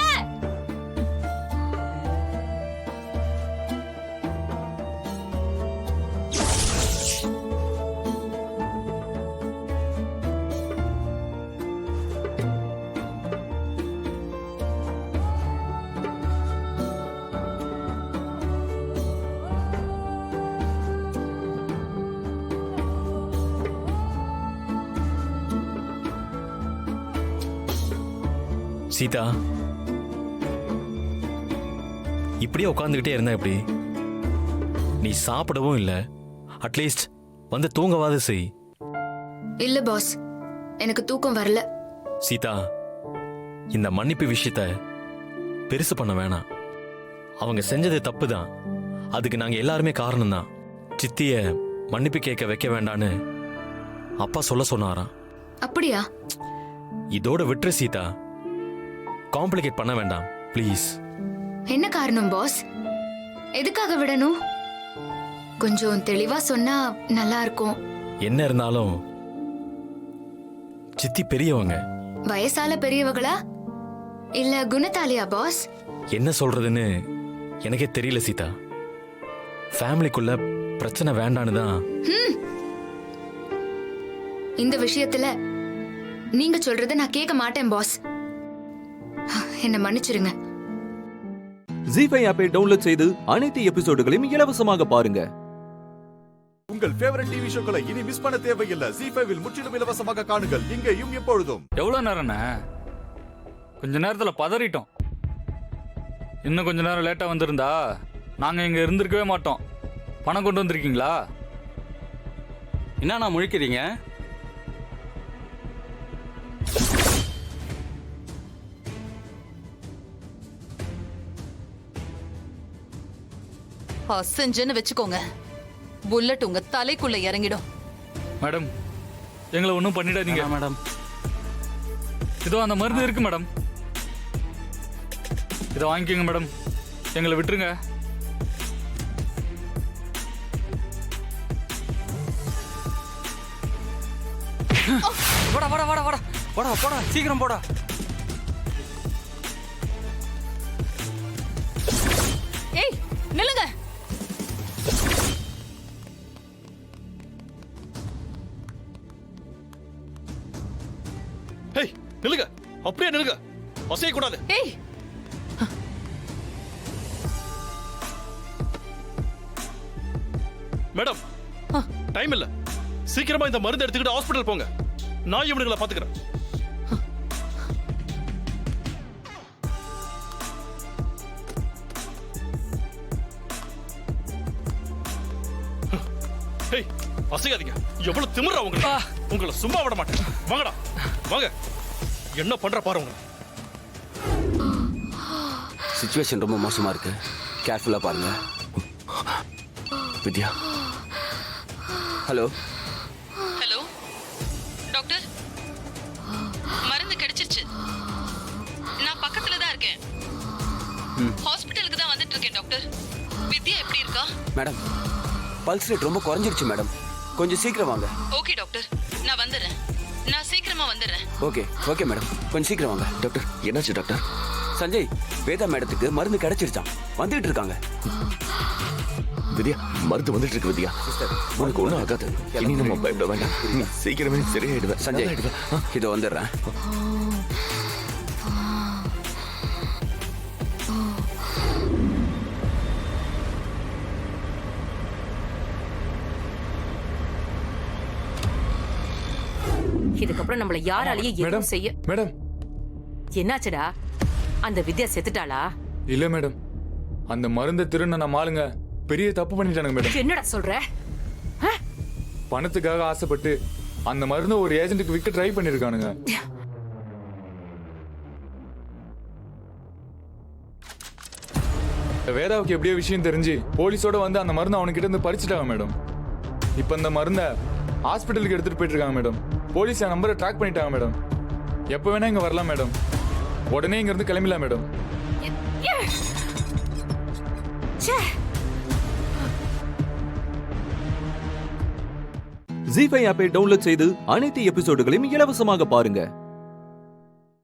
சீதா, இப்படியே உட்காந்துக்கிட்டே இருந்தா எப்படி? நீ சாப்பிடவும் இல்ல, அட்லீஸ்ட் வந்து தூங்கவாது செய். இல்ல பாஸ், எனக்கு தூக்கம் வரல. சீதா, இந்த மன்னிப்பு விஷயத்த பெருசு பண்ண வேணாம். அவங்க செஞ்சது தப்பு தான், அதுக்கு நாங்க எல்லாருமே காரணம் தான். சித்திய மன்னிப்பு கேட்க வைக்க வேண்டான்னு அப்பா சொல்ல சொன்னாராம். அப்படியா? இதோட விட்டுரு சீதா, காம்ப்ளிகேட் பண்ண வேண்டாம் ப்ளீஸ். என்ன காரணம் பாஸ்? எதுக்காக விடணும்? கொஞ்சம் தெளிவா சொன்னா நல்லா இருக்கும். என்ன இருந்தாலும் சித்தி பெரியவங்க. வயசால பெரியவங்களா இல்ல குணத்தாலியா பாஸ்? என்ன சொல்றதுன்னு எனக்கே தெரியல சீதா. ஃபேமிலிக்குள்ள பிரச்சனை வேண்டான்னு தான். இந்த விஷயத்துல நீங்க சொல்றத நான் கேட்க மாட்டேன் பாஸ். என்ன மன்னிச்சிருங்க. ஜீ5 ஆப்பை டவுன்லோட் செய்து அனைத்து எபிசோடுகளையும் இலவசமாக பாருங்க. உங்கள் ஃபேவரட் டிவி ஷோக்களை இனி மிஸ் பண்ண தேவையில்லை. ஜீ5 முற்றிலும் இலவசமாக காணுங்கள், இங்கேயும் எப்பொழுதும். எவ்வளவு நேரம்ண்ணே? கொஞ்ச நேரத்துல பதறிட்டோம். இன்னும் கொஞ்ச நேரம் லேட்டா வந்திருந்தா நாங்க இங்க இருந்திருக்கவே மாட்டோம். பணம் கொண்டு வந்திருக்கீங்களா? என்னண்ணா முழிக்கிறீங்க? அசஞ்சன்னு வச்சுக்கோங்க, புல்லட் உங்க தலைக்குள்ள இறங்கிடும். மேடம், எங்களை ஒன்றும் பண்ணிடாதீங்க மேடம். இதோ அந்த மருந்து இருக்கு மேடம், இதை வாங்கிக்கோங்க மேடம். எங்களை விட்டுருங்க. போடா போடா போடா போடா போடா போடா, சீக்கிரம் போடா. ஏய் நில்லுங்க. ஏய் நில்லுங்க, அப்படியே நில்லுங்க, அசைய கூடாது. ஏய் மேடம், டைம் இல்ல, சீக்கிரமா இந்த மருந்து எடுத்துக்கிட்டு ஹாஸ்பிடல் போங்க. நான் இவனுங்களை பாத்துக்கிறேன். ஏய் அசையாதீங்க, எவ்வளவு திமிரா உங்களை சும்மா விட மாட்டேன். வாங்கடா வாங்க, என்ன பண்ற பாரு. உங்களை சிச்சுவேஷன் ரொம்ப மோசமா இருக்கு, கேர்ஃபுல்லா பாருங்க. வித்யா, ஹலோ ஹலோ டாக்டர், மருந்து கிடைச்சிருச்சு. நான் பக்கத்துல தான் இருக்கேன். ஹாஸ்பிடலுக்கு தான் வந்துட்டு இருக்கேன் டாக்டர். வித்யா எப்படி இருக்கா? மேடம், பல்ஸ் ரேட் ரொம்ப குறைஞ்சிருச்சு மேடம், கொஞ்சம் சீக்கிரம் வாங்க. ஓகே டாக்டர், நான் வந்துடுறேன். நான் சீக்கிரமா வந்துடுறேன். ஓகே ஓகே மேடம், கொஞ்சம் சீக்கிரம் வாங்க. டாக்டர், என்னாச்சு டாக்டர்? சஞ்சய், வேதா மேடத்துக்கு மருந்து கிடைச்சிருச்சான், வந்துட்டு இருக்காங்க. வித்யா, மருந்து வந்துட்டு இருக்கு. வித்யா, உனக்கு ஒண்ணும் ஆகாது, இனி நம்ம பயப்பட வேண்டாம். நீ சீக்கிரமே சரியாயிடுவேன். சஞ்சய், இதோ வந்துடுறேன். இதுக்கப்புறம் நம்மள யாராலையும் எதுவும் செய்ய. மேடம், என்னாச்சுடா? அந்த வித்யா செத்துட்டாளா? இல்ல மேடம், அந்த மருந்தை திருண்ண நம்ம ஆளுங்க பெரிய தப்பு பண்ணிட்டானுங்க மேடம். என்னடா சொல்ற? பணத்துக்காக ஆசைப்பட்டு அந்த மருந்தை ஒரு ஏஜென்ட்டுக்கு விற்க ட்ரை பண்ணிருக்கானுங்க. வேதாவுக்கு எப்படியோ விஷயம் தெரிஞ்சு போலீஸோட வந்து அந்த மருந்து அவனுக்கிட்ட இருந்து பறிச்சுட்டாங்க மேடம். இப்ப இந்த மருந்தை ஹாஸ்பிட்டலுக்கு எடுத்துட்டு போயிட்டு இருக்காங்க மேடம். போலீஸ் என் நம்பரை ட்ராக் பண்ணிட்டாங்க மேடம். எப்போ வேணா இங்க வரலாம் மேடம். உடனே இங்க இருந்து கிளம்பிடலாம் மேடம். ஜீ5 ஆப்பை டவுன்லோட் செய்து அனைத்து எபிசோடுகளையும் இலவசமாக பாருங்க.